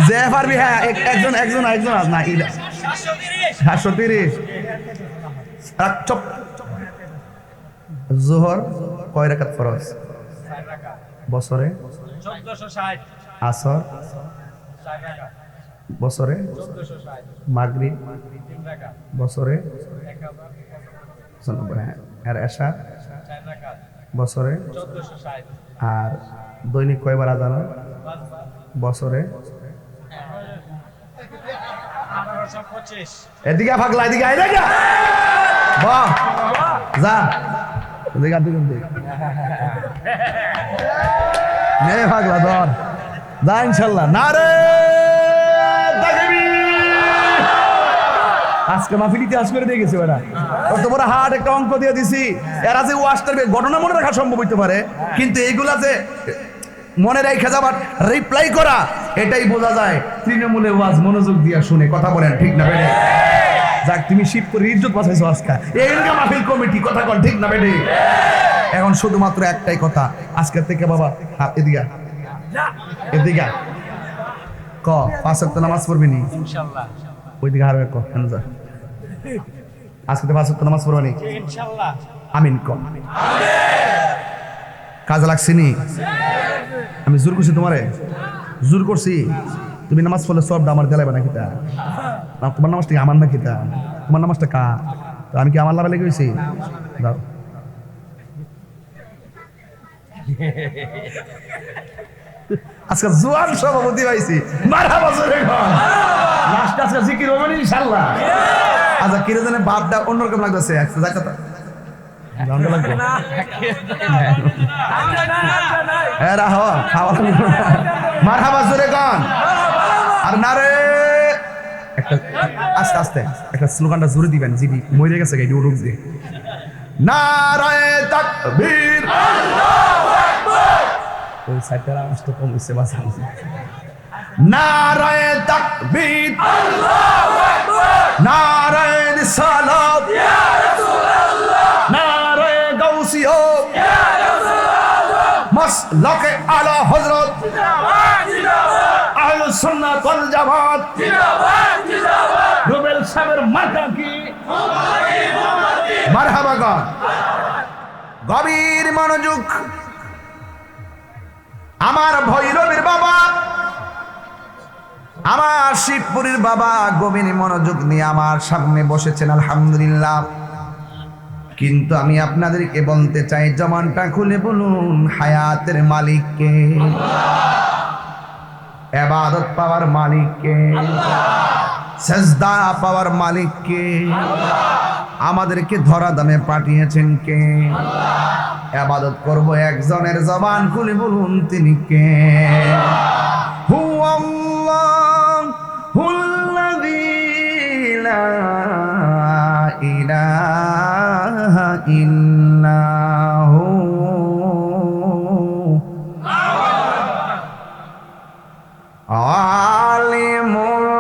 যে পারবি হ্যাঁ একজন একজন একজন আজ না 730 চপ জোহর কয় রাকাত ফরজ বছরে 1460 আসর বছরে 1460 মাগরিব 3 রাকাত বছরে 1000 আর এশা 4 রাকাত বছরে 1460 আর দৈনিক কয়বার আজান হয়? 5 বার বছরে 1825 এদিকে পাগলা এদিকে আয় দেখা বাহ যা এদিকে আর দিকে নে পাগলা ধর যা ইনশাল্লাহ না রে আজকে মাহফিল ইতিহাস করে দিয়ে গেছে ওরা কত বড় হার্ড একটা অঙ্ক দিয়ে দিছি এরা যে ওয়াশটার ঘটনা মনে রাখা সম্ভব হইতে পারে কিন্তু এইগুলা যে মনে রেখে যাবার রিপ্লাই করা এটাই বোঝা যায় তৃণমূলে ওয়াজ মনোযোগ দিয়ে শুনে কথা বলেন ঠিক না বেড়ে যাক তুমি শিব করে ইজ্জত বাঁচাইছো আজকে এইটা মাহফিল কমিটি কথা কন ঠিক না বেড়ে এখন শুধুমাত্র একটাই কথা আজকের থেকে বাবা এদিকে এদিকে ক 5 ওয়াক্ত নামাজ পড়বি নি ইনশাআল্লাহ ওইদিকে আর এক কেন যা আজকে তো 5 ওয়াক্ত নামাজ পড়বো নি ইনশাআল্লাহ আমিন ক কাজে লাগছে নি আমি জোর করছি তোমারে জোর করছি তুমি নামাজ পড়লে সবটা আমার দেলাইবা না কিতা না তোমার নামাজটা কি আমার না কিতা তোমার নামাজটা কা তো আমি কি আমার লাভে লেগে গেছি দাও আজকে জোয়ান সভাপতি পাইছি মারহাবা জোরে কর লাস্ট আজকে জিকির হবে না ইনশাআল্লাহ আচ্ছা কিরে জানে বাপটা অন্যরকম লাগতেছে আজকে যাক কথা জানতে লাগবে এ রাহো খাওয়া মারহাবা জোরে কর আর না রে একটা আস্তে আস্তে একটা স্লোগানটা জোরে দিবেন জিবি মরে গেছে গাইডি উড়ুক দিয়ে নারায়ে তাকবীর আল্লাহু আকবার ওই সাইডটার আওয়াজটা কম হইছে বাসা নারায়ে তাকবীর আল্লাহু আকবার নারায়ে রিসালাত ইয়া রাসূলুল্লাহ নারায়ে গাউসিয়া ইয়া রাসূলুল্লাহ মাসলাকে আলা হযরত জিন্দাবাদ জিন্দাবাদ আহলুস সুন্নাত ওয়াল জামাত জিন্দাবাদ জিন্দাবাদ রুবেল সাহেবের মাথা কি মারহাবা গান গভীর মনোযোগ আমার ভৈরবের বাবা আমার শিবপুরীর বাবা গভীর মনোযোগ নিয়ে আমার সামনে বসেছেন আলহামদুলিল্লাহ কিন্তু আমি আপনাদেরকে বলতে চাই জবানটা খুলে বলুন হায়াতের মালিক কে আল্লাহ ইবাদত পাওয়ার মালিক কে আল্লাহ সিজদা পাওয়ার মালিক কে আল্লাহ আমাদেরকে ধরা দামে পাঠিয়েছেন কে আল্লাহ ইবাদত করব একজনের জবান খুলে বলুন তিনি কে হু আল্লাহুল্লাযী লা ইলাহা ইল্লাহু আলিমুল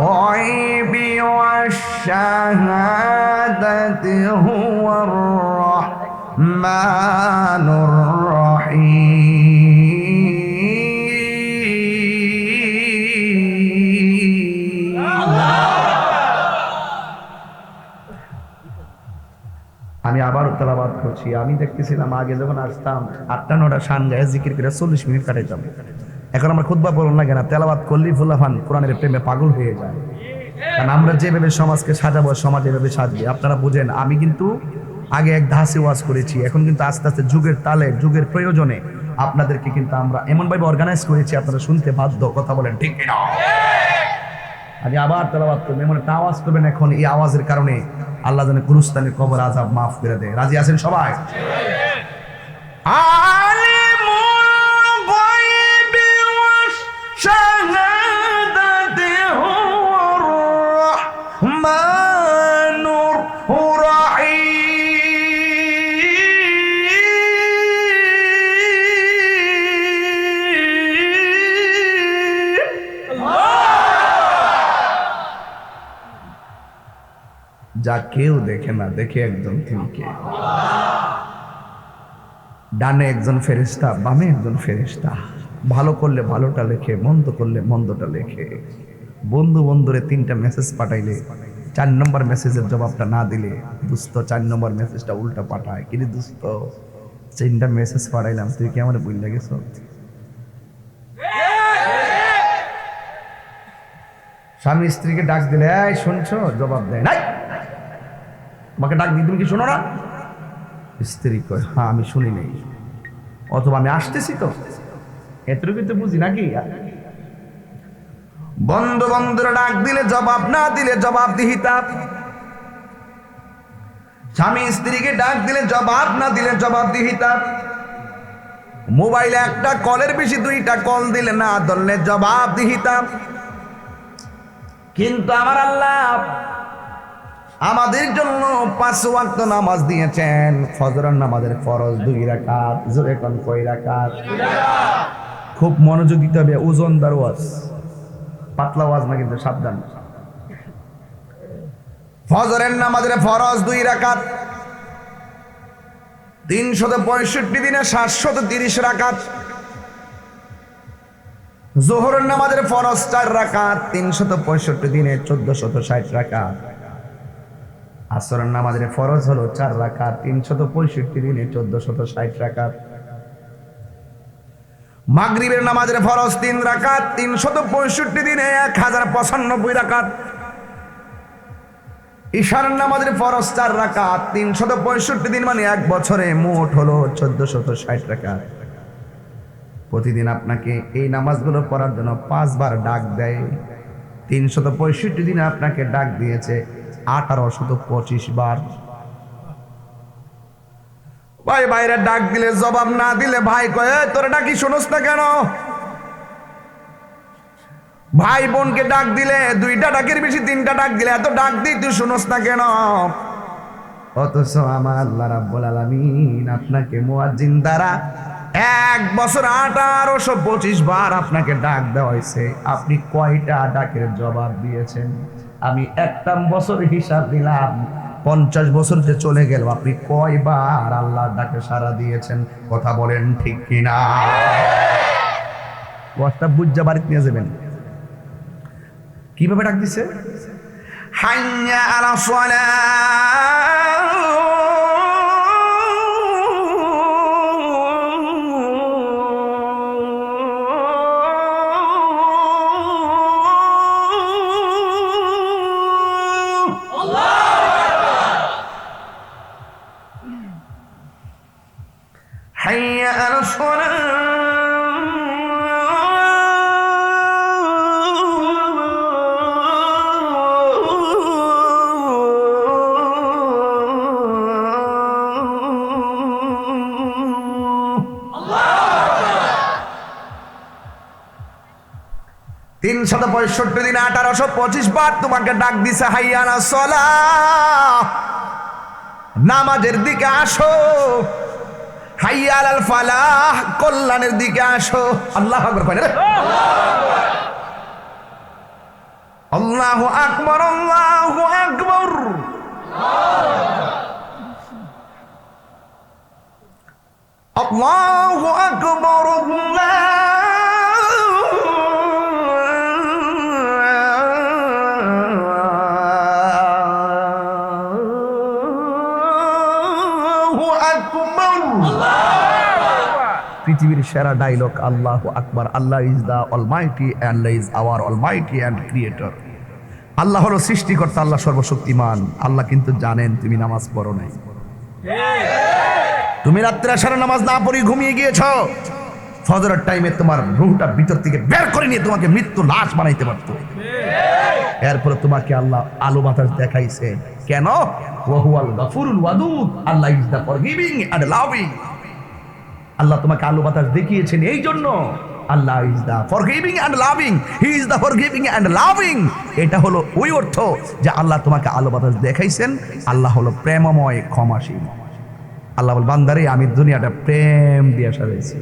গায়বি ওয়াশ শাহাদাতি হুয়ার রাহমানুর রহিম আমি আবার তেলাওয়াত করছি আমি দেখতেছিলাম আগে যখন আসতাম 8টা-9টা শান গায়ে জিকির করে 40 মিনিট কাটাইতাম এখন আমরা খুতবা বলুন না কেন তেলাওয়াত করলেই ফুলাফান কোরআনের প্রেমে পাগল হয়ে যায় কারণ আমরা যেভাবে সমাজকে সাজাবো সমাজ এভাবে সাজবে আপনারা বুঝেন আমি কিন্তু আগে এক ধাসে ওয়াজ করেছি এখন কিন্তু আস্তে আস্তে যুগের তালে যুগের প্রয়োজনে আপনাদেরকে কিন্তু আমরা এমনভাবে অর্গানাইজ করেছি আপনারা শুনতে বাধ্য কথা বলেন ঠিক কিনা আমি আবার তেলাওয়াত করব এমন একটা আওয়াজ করবেন এখন এই আওয়াজের কারণে আল্লাহ যেন গুরুস্থানের কবর আযাব মাফ করে দেয় রাজি আছেন সবাই আলিমুল গায়বি ওয়াশ শাহাদাতি হুয়ার রাহমানুর রহিম যা কেউ দেখে না দেখে একজন তিনি কে ডানে একজন ফেরেশতা বামে একজন ফেরেশতা ভালো করলে ভালোটা লেখে, মন্দ করলে মন্দটা লেখে। বন্ধু বন্ধুরে 3টা মেসেজ পাঠাইলে 4 নম্বর মেসেজের জবাবটা না দিলে দোস্ত 4 নম্বর মেসেজটা উল্টা পাঠায়। কিন্তু দোস্ত 3টা মেসেজ পাঠাইলাম, তুই কি আমার ভুল লাগেছ? স্বামী স্ত্রীকে ডাক দিলে, এই শুনছো, জবাব দেয় নাই। তোমাকে ডাক দিই, তুমি কি শোনো না? স্ত্রী কয়, হ্যাঁ আমি শুনি নেই, অথবা আমি আসতেছি তো, এতটুকু তো বুঝি নাকি। বন্ধু বন্ধুরা ডাক দিলে জবাব না দিলে জবাব দিহিতা, স্বামী স্ত্রীকে ডাক দিলে জবাব না দিলে জবাব দিহিতা, মোবাইলে একটা কলের বেশি 2টা কল দিলে না ধরলে জবাব দিহিতা। কিন্তু আমার আল্লাহ আমাদের জন্য 5 ওয়াক্ত নামাজ দিয়েছেন। ফজরের নামাজের ফরজ 2 রাকাত। জোরে কোন কয় রাকাত? খুব মনোযোগ দিতে হবে, ওজনদার ওয়াজ, পাতলা ওয়াজ না কিন্তু, সাবধান। ফজরের নামাজের ফরজ 2 রাকাত, 365 দিনে 730 রাকাত। যোহরের নামাজের ফরজ 4 রাকাত, 365 দিনে 1460 রাকাত। আসরের নামাজের ফরজ হলো 4 রাকাত, 365 দিনে 1460 রাকাত। মাগরিবের নামাজের ফরজ 3 রাকাত, 365 দিনে 1095 রাকাত। ঈশার নামাজের ফরজ 4 রাকাত, 365 দিন মানে 1 বছরে মোট হলো 1460 রাকাত। প্রতিদিন আপনাকে এই নামাজগুলো পড়ার জন্য 5 বার ডাক দেয়। 365 দিনে আপনাকে ডাক দিয়েছে 1825 বার। ভাই বাইরে ডাক দিলে জবাব না দিলে ভাই কয়, তোর ডাকি শুনোস না কেন? ভাই বোনকে ডাক দিলে 2টা ডাকের বেশি 3টা ডাক দিলে এত ডাক দিই তুই শুনোস না কেন? অথচ আমার আল্লাহ রাব্বুল আলামিন আপনাকে মুয়াজ্জিন দ্বারা 1 বছর 1825 বার আপনাকে ডাক দেওয়া হয়েছে। আপনি কয়টা ডাকের জবাব দিয়েছেন? আমি একটা বছর হিসাব দিলাম, 50 বছর যে চলে গেল, আপনি কয়বার আল্লাহর ডাকে সাড়া দিয়েছেন? কথা বলেন ঠিক কিনা? কথা বুঝা বাড়িতে নিয়ে যাবেন। কিভাবে ডাক দিছে? হাইয়া আলা সালাহ, حي على الصلاة। 365 দিন 1825 বার তোমাকে ডাক দিছে, হাইয়া আলা সালাহ, নামাজের দিকে আসো। হাইয়া আলাল ফালাহ, কল্যাণের দিকে আসো। আল্লাহু আকবার করেন। আল্লাহু আকবার, আল্লাহু আকবার। আল্লাহু আকবার, আল্লাহু আকবার। পৃথিবীর সেরা ডায়লগ আল্লাহু আকবার। Allah is the almighty, Allah is our almighty and creator. Allah হলো সৃষ্টিকর্তা, আল্লাহ সর্বশক্তিমান। আল্লাহ কিন্তু জানেন তুমি নামাজ পড়ো নাই, তুমি রাত্রে সারা নামাজ না পড়ে ঘুমিয়ে গিয়েছ। ফজরের টাইমে তোমার রূহটা ভিতর থেকে বের করে নিয়ে তোমাকে মৃত্যু লাশ বানাইতে পারত। এরপরে তোমাকে আল্লাহ আলো বাতাস দেখাইছে কেন? ওয়াহুয়াল গাফুরুল ওয়াদুদ, Allah is the forgiving and loving. Allah তোমাকে আলো বাতাস দেখিয়েছেন এই জন্য। Allah is the forgiving and loving, he is the forgiving and loving. এটা হলো ওই অর্থ যে আল্লাহ তোমাকে আলো বাতাস দেখাইছেন। আল্লাহ হলো প্রেমময়, ক্ষমাশীল। আল্লাহ বল, বান্দারে আমি দুনিয়াটা প্রেম দিয়ে সাজাইছি,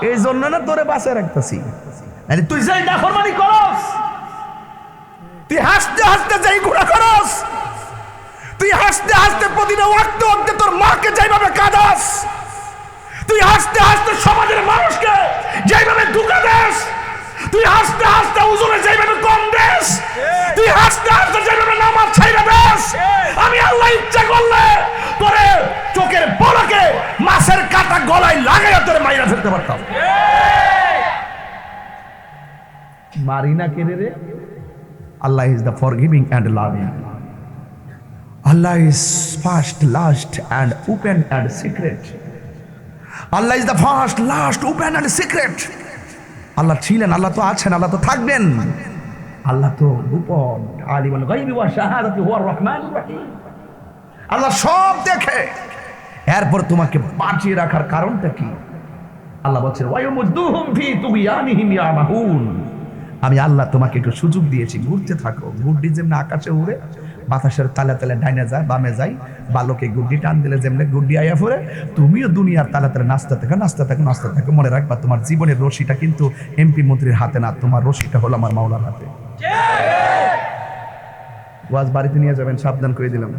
এই জন্য না তোরে বাঁচায় রাখতেছি। তুই যাই নাফরমানি করস, তুই হাসতে হাসতে যাই গুনাহ করস, তুই হাসতে হাসতে প্রতিদিন ওয়াক্তে ওয়াক্তে তোর মাকে যাইভাবে কাঁদাস, তুই হাসতে হাসতে সমাজের মানুষকে যেভাবে ধোঁকা দেস, তুই হাসতে হাসতে ওজনে যেভাবে কম দেস, তুই হাসতে হাসতে যেভাবে নামাজ ছাইরা দেস, আমি আল্লাহ ইচ্ছা করলে তোরে চোখের পলকে মাছের কাঁটা গলায় লাগাইয়া তোরে মাইরা ফেলতে পারতাম। মারি না কেড়ে রে। Allah is the forgiving and loving. Allah is first, last and open and secret. Allah is the first, last, open and secret. Allah ছিলেন, আল্লাহ তো আছেন, আল্লাহ তো থাকবেন, আল্লাহ তো গোপন। আলিমুল গায়বি ওয়া শাহাদাতি হুয়ার রহমানুর রহিম। আল্লাহ সব দেখে। এরপর তোমাকে বাঁচিয়ে রাখার কারণটা কি? আল্লাহ বলছেন ওয়ায়ুমুদ্দুহুম ফি তুগয়ানিহিম ইয়ামাহুন। আমি আল্লাহ তোমাকে একটু সুযোগ দিয়েছি, ঘুরতে থাকো। গুড্ডি যেমন আকাশে উড়ে, বাতাসের তালে তালে ডাইনে যায় বামে যায়, বালকে গুড্ডি টান দিলে যেমন গুড্ডি আইয়া পড়ে, তুমিও দুনিয়ার তালে তালে নাচতে থাকো, নাচতে থাকো, নাচতে থাকো। মনে রাখবা তোমার জীবনের রশিটা কিন্তু এমপি মন্ত্রীর হাতে না, তোমার রশিটা হলো আমার মাওলার হাতে। ওয়াজ বাড়িতে নিয়ে যাবেন, সাবধান করে দিলাম।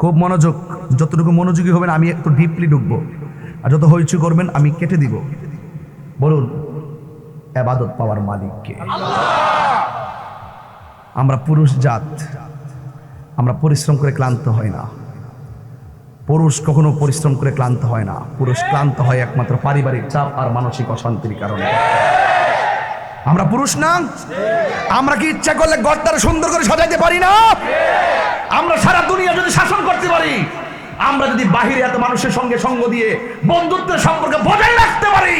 খুব মনোযোগ, যতটুকু মনোযোগী হবেন আমি একটু ডিপলি ঢুকবো, আর যত হইচু করবেন আমি কেটে দিব। বলুন, ইবাদত পাওয়ার মালিক কে? আমরা পুরুষ জাত, আমরা পরিশ্রম করে ক্লান্ত হয় না। পুরুষ কখনো পরিশ্রম করে ক্লান্ত হয় না। পুরুষ ক্লান্ত হয় একমাত্র পারিবারিক চাপ আর মানসিক অশান্তির কারণে। আমরা পুরুষ না? আমরা কি ইচ্ছা করলে ঘরটা সুন্দর করে সাজাইতে পারি না? আমরা সারা দুনিয়া যদি শাসন করতে পারি, আমরা যদি বাহিরে এত মানুষের সঙ্গে সঙ্গ দিয়ে বন্ধুত্বের সম্পর্ক বজায় রাখতে পারি,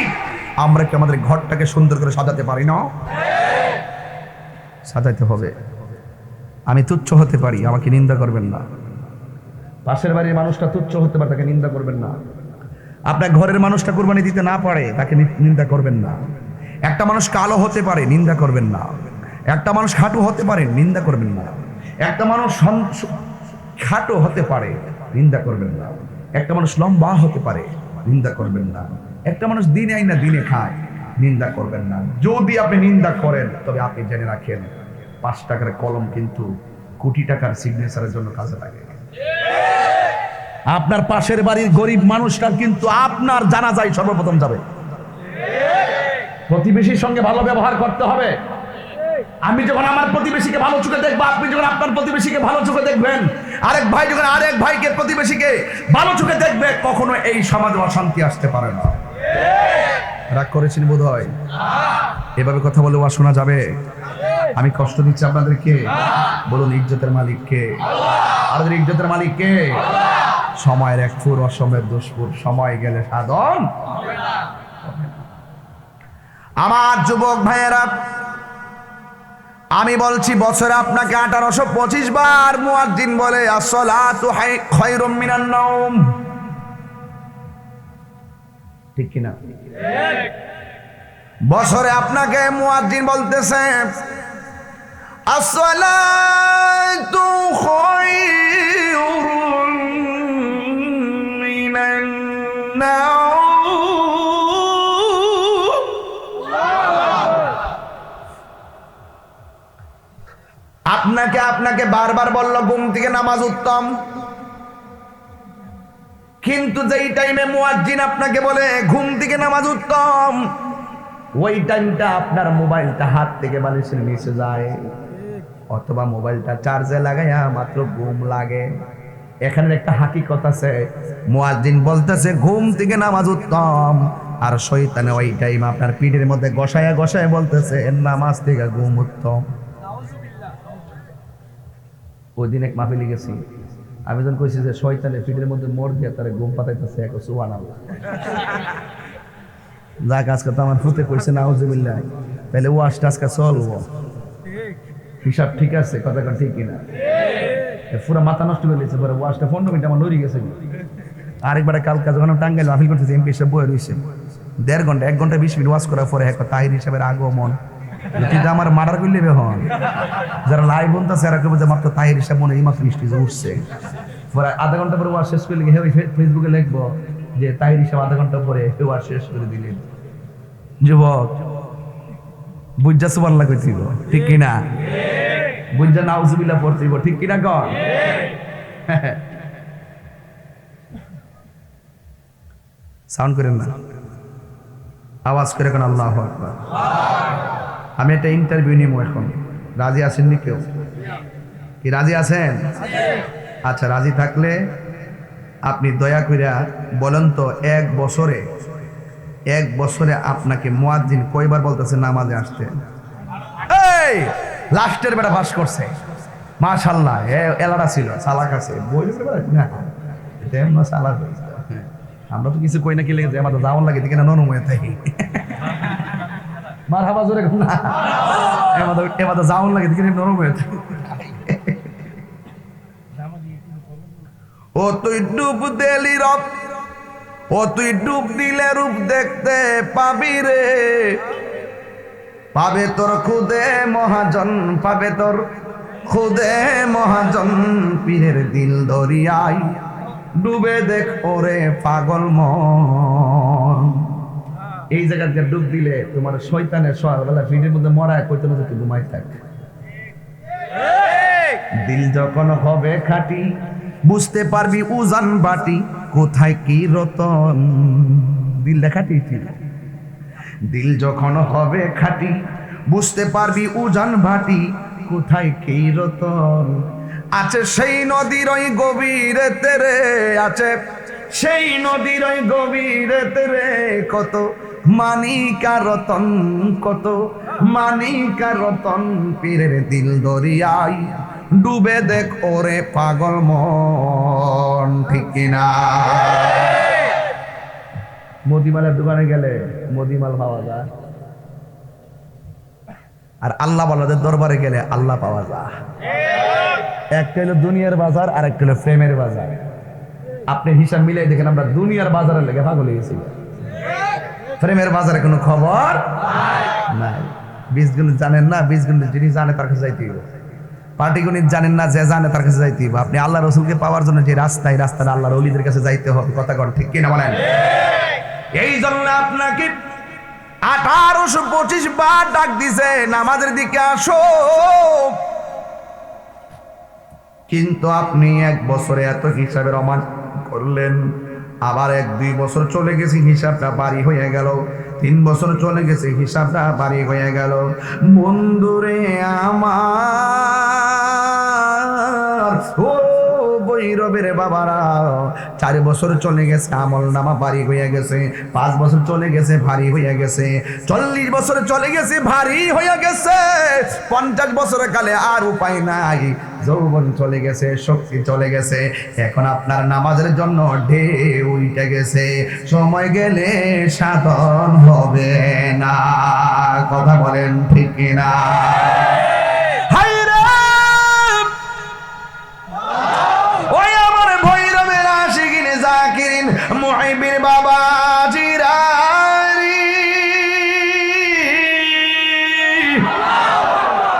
আমরা কি আমাদের ঘরটাকে সুন্দর করে সাজাতে পারি না? সাজাইতে হবে। আমি তুচ্ছ হতে পারি, আমাকে নিন্দা করবেন না। পাশের বাড়ির মানুষটা তুচ্ছ হতে পারে, তাকে নিন্দা করবেন না। আপনার ঘরের মানুষটা কুরবানি দিতে না পারে, তাকে নিন্দা করবেন না। একটা মানুষ কালো হতে পারে, নিন্দা করবেন না। একটা মানুষ খাটো হতে পারে, নিন্দা করবেন না। একটা মানুষ খাটো হতে পারে, নিন্দা করবেন না। একটা মানুষ লম্বা হতে পারে, নিন্দা করবেন না। একটা মানুষ দিনে আইনা দিনে খায়, নিন্দা করবেন না। যদি আপনি নিন্দা করেন, তবে আপনি জেনে রাখেন 5 টাকার কলম কিন্তু কোটি টাকার সিগনেচারের জন্য কাজে লাগে। আপনার পাশের বাড়ির গরিব মানুষটা কিন্তু আপনার জানাজায় সর্বপ্রথম যাবে। প্রতিবেশীর সঙ্গে ভালো ব্যবহার করতে হবে। আমি যখন আমার প্রতিবেশীকে ভালো চোখে দেখবো, আপনি যখন আপনার প্রতিবেশীকে ভালো চোখে দেখবেন, আরেক ভাই যখন আরেক ভাইকে প্রতিবেশীকে ভালো চোখে দেখবে, কখনো এই সমাজে অশান্তি আসতে পারে না। রাগ করেছেন বোধ হয়? এভাবে কথা বলে ওয়া শোনা যাবে? আমি কষ্ট দিচ্ছি আপনাদেরকে? বলুন, ইজ্জতের মালিক কে? আমাদের ইজ্জতের মালিক কে? সময়ের এক ফুর, অসময়ের 10 ফুর, সময় গেলে সাধন হবে না। আমার যুবক ভাইয়েরা, আমি বলছি, বছরে আপনাকে 1825 বার মুয়াজ্জিন বলে আসসালাতু খায়রুম মিনান নাওম। ঠিক কিনা? বছরে আপনাকে মুয়াজ্জিন বলতেছে আসসালাতু খায়রুম মিনান নাওম। আপনাকে বারবার বলল ঘুম থেকে নামাজ উত্তম, কিন্তু যেই টাইমে মুয়াজ্জিন আপনাকে বলে ঘুম থেকে নামাজ উত্তম, ওই টাইমটা আপনার মোবাইলটা হাত থেকে বালিশের নিচে যায়, অথবা মোবাইলটা চার্জে লাগাইয়া মাত্র ঘুম লাগে। এখানে একটা হাকিকত আছে। মুয়াজ্জিন বলতেছে ঘুম থেকে নামাজ উত্তম, আর শয়তানে ওই টাইম আপনার পিঠের মধ্যে গসায়া গসায় বলতেছে নামাজ থেকে ঘুম উত্তম। ওই দিন এক মাহফিলে গেছি, আমি যখন কইছি যে শয়তানের পিঠের মধ্যে মোড় দিয়ে তারা ঘুম পাতাইতেছে, এক সুবহানাল্লাহ। যাক, আজকে তো আমার ফুতে কইছে নাউজুবিল্লাহ, তাহলে ওয়াজটা আজকে চলবো। হিসাব ঠিক আছে? কথা ঠিক কিনা? পুরো মাথা নষ্ট করে দিয়েছে। পরে ওয়াজটা 15 মিনিট আমার লড়ি গেছে। আরেকবার কালকে যখন টাঙ্গাইল মাহফিল করতেছে, এমপি সাহেব বয়ে রয়েছে 1.5 ঘন্টা, 1 ঘন্টা 20 মিনিট ওয়াজ করার পরে এক তাহির হিসাবের আগমন। কিন্তু আমার মার্ডার করলে হন যারা লাইভ বলতেছে, এরা কেবল যে মাত্র তাহির হিসাব মনে এই মাত্র স্টেজে উঠছে। পরে আধা ঘন্টা পরে ওয়াজ শেষ করে ফেসবুকে লিখবো যে তাহির হিসাব আধা ঘন্টা পরে ওয়াজ শেষ করে দিলেন। যুবক, বুঝা সুবহানাল্লাহ কইছিল, ঠিক কিনা? বুঝা নাউজুবিল্লাহ পড়তেইব, ঠিক কিনা কর? সাউন্ড করেন না, আওয়াজ করে এখন আল্লাহু আকবার। আমি একটা ইন্টারভিউ নিব এখন, রাজি আছেন নি কেউ? কি রাজি আছেন? আচ্ছা, রাজি থাকলে আপনি দয়া কইরা বলেন তো, এক বছরে আপনাকে মুয়াজ্জিন কয়বার বলতেছে নামাজে আসতে? এই লাস্টের বেটা পাস করছে, মাশাআল্লাহ, এলাটা ছিল, চালাক আছে, বই না তেমন চালাক হয়েছে। আমরা তো কিছু কই না, কি লেগেছে আমাদের যাওয়ার লাগে দিকে না, নরম হয়ে থাকি মার হাবা জোরে না, এবার যাওয়ার লাগে দিকে নরম হয়ে থাকি। ও তুই ডুব দিলি রব, ও তুই ডুব দিলে রূপ দেখতে পাবি রে, পাবে তোর খুদে মহাজন, পাবে তোর খুদে মহাজন, পীরের দিল দরিয়ায় ডুবে দেখ ওরে পাগল মন। এই জায়গাতে ডুব দিলে তোমার শয়তানের সকালবেলা ফিটের মধ্যে মরায় কইতে না তুই ঘুমাই থাক। দিল যখন হবে খাঁটি বুঝতে পারবি উজান বাটি, কোথায় কি রতন। দিল খাঁটি, দিল যখন হবে খাঁটি বুঝতে পারবি উজান ভাটি, কোথায় কি রতন। আছে সেই নদীর ওই গভীরে তেরে, আছে সেই নদীর ওই গভীরে তেরে, কত মানিকা রতন, কত মানিকা রতন, পীরের দিল দরিয়ায় ডুবে দেখ ওরে পাগল মন। ঠিক কিনা? মদিমালের দোকানে গেলে মদিমাল পাওয়া যায়, আর আল্লাহ ওয়ালাদের দরবারে গেলে আল্লাহ পাওয়া যায়। একটা হলো দুনিয়ার বাজার, আর একটা হলো প্রেমের বাজার। আপনি হিসাব মিলাই দেখেন, আমরা দুনিয়ার বাজারের লেগে পাগল হয়ে গেছি, প্রেমের বাজারে কোনো খবর নাই। বীজগুলো জানেন না, বীজগুলো যিনি জানে তার কাছে যাইতে হবে। পাটিগণিত জানেন না, যে জানে তার কাছে যাইতে হবে। আপনি আল্লাহ রসুলকে পাওয়ার জন্য যে রাস্তায় রাস্তাটা আল্লাহর ওলিদের কাছে যাইতে হবে। কথা কন ঠিক কিনা বলেন? এই জন্য আপনাকে 1825 বার ডাক দিছে নামাজের দিকে আসো, কিন্তু আপনি এক বছরে এত হিসাবের অমান করলেন। আবার 1-2 বছর চলে গেছে, হিসাবটা বাড়ি হয়ে গেল। 3 বছর চলে গেছে, হিসাবটা বাড়ি হয়ে গেল। বন্ধুরে আমার, ও বৈরবের বাবারা, 4 বছর চলে গেছে, আমল নামা ভারী হয়ে গেছে। 5 বছর চলে গেছে, ভারী হয়ে গেছে। 40 বছর চলে গেছে, ভারী হয়ে গেছে। 50 বছর কালে আর উপায় নাই, যৌবন চলে গেছে, শক্তি চলে গেছে। এখন আপনার নামাজের জন্য ঢেউ উঠে গেছে। সময় গেলে সাধন হবে না। কথা বলেন ঠিক না? ওই আমার ভৈরবের আশিকিন জাকিরিন মুহিবিন বাবা জিরারি,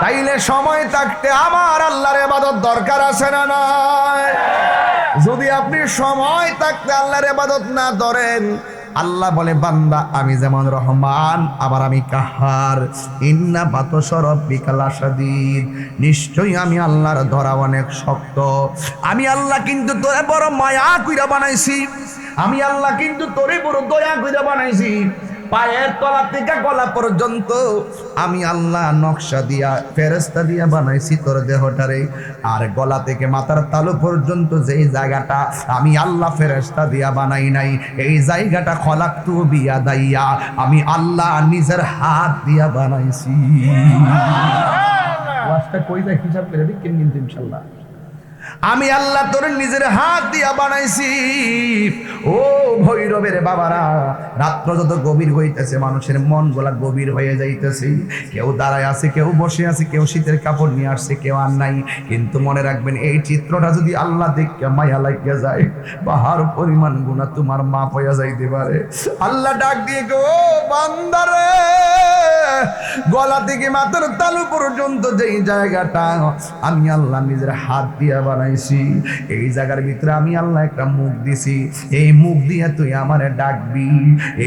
তাইলে সময় থাকতে আমার আল্লাহর ইবাদত দরকার আছে না নাই? যদি আপনি সময় থাকতে আল্লাহর ইবাদত না ধরেন, আল্লাহ বলে বান্দা আমি যেমন রহমান, আবার আমি কাহার। ইন্না বাতশ রাব্বিকা লাশাদীদ, নিশ্চয়ই আমি আল্লাহর ধরা অনেক শক্ত। আমি আল্লাহ কিন্তু তোরে বড় মায়া কইরা বানাইছি, আমি আল্লাহ কিন্তু তোরে বড় দয়া কইরা বানাইছি। পায়ের তলা থেকে গলা পর্যন্ত আমি আল্লাহ নকশা দিয়া ফেরেশতা দিয়া বানাইছি তোর দেহটারে। আর গলা থেকে মাথার তালু পর্যন্ত যেই জায়গাটা আমি আল্লাহ ফেরেশতা দিয়া বানাই নাই, এই জায়গাটা খলাকতু বিয়াদাইয়া, আমি আল্লাহ নিজের হাত দিয়া বানাইছি। ওয়াজটা কই যায় হিসাব করে দেখেন কিন্তু ইনশাআল্লাহ। আমি আল্লাহ তোর নিজের হাত দিয়া বানাইছি। ও ভৈরবের বাবারা, রাত্র যত গভীর হইতেছে, মানুষের মন গোলা গভীর হয়ে যাইতেছে। কেউ দাঁড়ায় আছে, কেউ বসে আছে, কেউ শীতের কাপড় নিয়ে আসছে, কেউ আর নাই। কিন্তু মনে রাখবেন, এই চিত্রটা যদি আল্লাহ দেখে মায়া লাগিয়া যায়, পাহাড় পরিমাণ গুনাহ তোমার মাপ হইয়া যাইতে পারে। আল্লাহ ডাক দিয়ে গো বান্দারে, গলা থেকে মাথার তালু পর্যন্ত যেই জায়গাটা আমি আল্লাহ নিজের হাত দিয়া বানাইছি, এই জায়গার ভিতরে আমি আল্লাহ একটা মুখ দিছি। এই মুখ দিয়ে দিয়া তুই আমারে ডাকবি।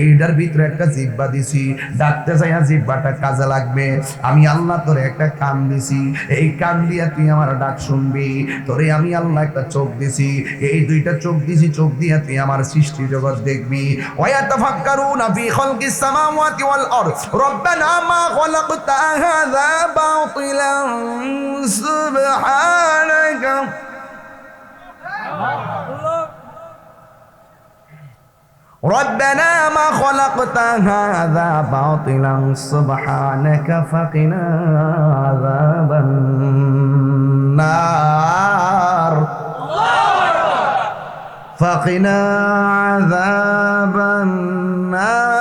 এইটার ভিতরে একটা জিহ্বা দিছি, ডাকতে যাইয়া জিহ্বাটা কাজে লাগবে। আমি আল্লাহ তোরে একটা কান দিছি, এই কান দিয়া তুই আমার ডাক শুনবি। তোরে আমি আল্লাহ একটা চোখ দিছি, এই দুইটা চোখ দিছি, চোখ দিয়া তুই আমার সৃষ্টি জগৎ দেখবি। ওয়ায়াতাফাক্কারুনা ফি খালকিস সামাওয়াতি ওয়াল আরদ রব্বানা মা খালাকতা হাযা বাতিলান সুবহানাকা। ربنا ما خلقت هذا باطلا سبحانك فقنا عذاب النار فقنا عذاب النار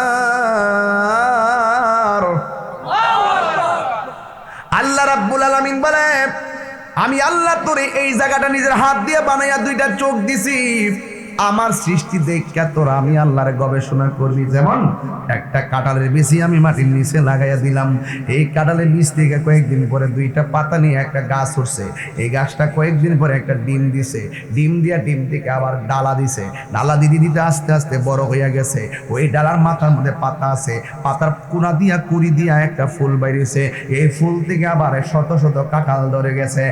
আল্লাহ রাব্বুল আলামিন বলে, আমি আল্লাহ তোরে এই জায়গাটা নিজের হাত দিয়ে বানাইয়া দুইটা চোখ দিছি। আমার সৃষ্টি দেখা তোরা আমি আল্লাহর গবেষণা করবি। যেমন একটা কাঁঠালের বীজ আমি মাটির নিচে লাগাইয়া দিলাম, এই কাঁঠালের বীজ থেকে কয়েকদিন পরে দুইটা পাতা নিয়ে একটা গাছ উঠছে, এই গাছটা কয়েকদিন পরে একটা ডিম দিছে, ডিম থেকে আবার ডালা দিছে, ডালা দিতে দিতে আস্তে আস্তে বড় হইয়া গেছে। ওই ডালার মাথার মধ্যে পাতা আছে, পাতার কোনা দিয়া কুড়ি দিয়া একটা ফুল বাইরেছে, এই ফুল থেকে আবার শত শত কাঁঠাল ধরে গেছে।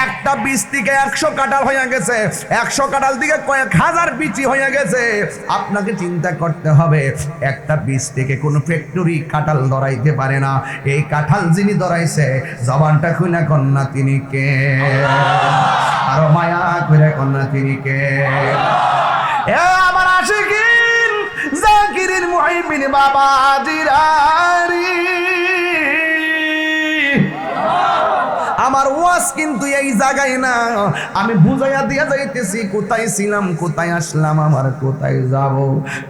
একটা বীজ থেকে 100 কাঁঠাল হইয়া গেছে, 100 কাঁঠাল থেকে কয়েক হাজার বিচি হয়ে গেছে। আপনাকে চিন্তা করতে হবে, একটা বীজ থেকে কোন ফ্যাক্টরি কাঁঠাল ধরাইতে পারে না। এই কাঁঠাল যিনি ধরাইছে, জবানটা খুলে কন্যা তিনি কে? আরো মায়া করে কন্যা তিনি কে? এ আমার আশিকিন জাকিরিন মুহিবিন বাবা জিরারি, আমার ওয়াজ কিন্তু এই জায়গায় না। আমি বুঝাইয়া দিয়া যাইতেছি কোথায় ছিলাম, কোথায় আসলাম, আমার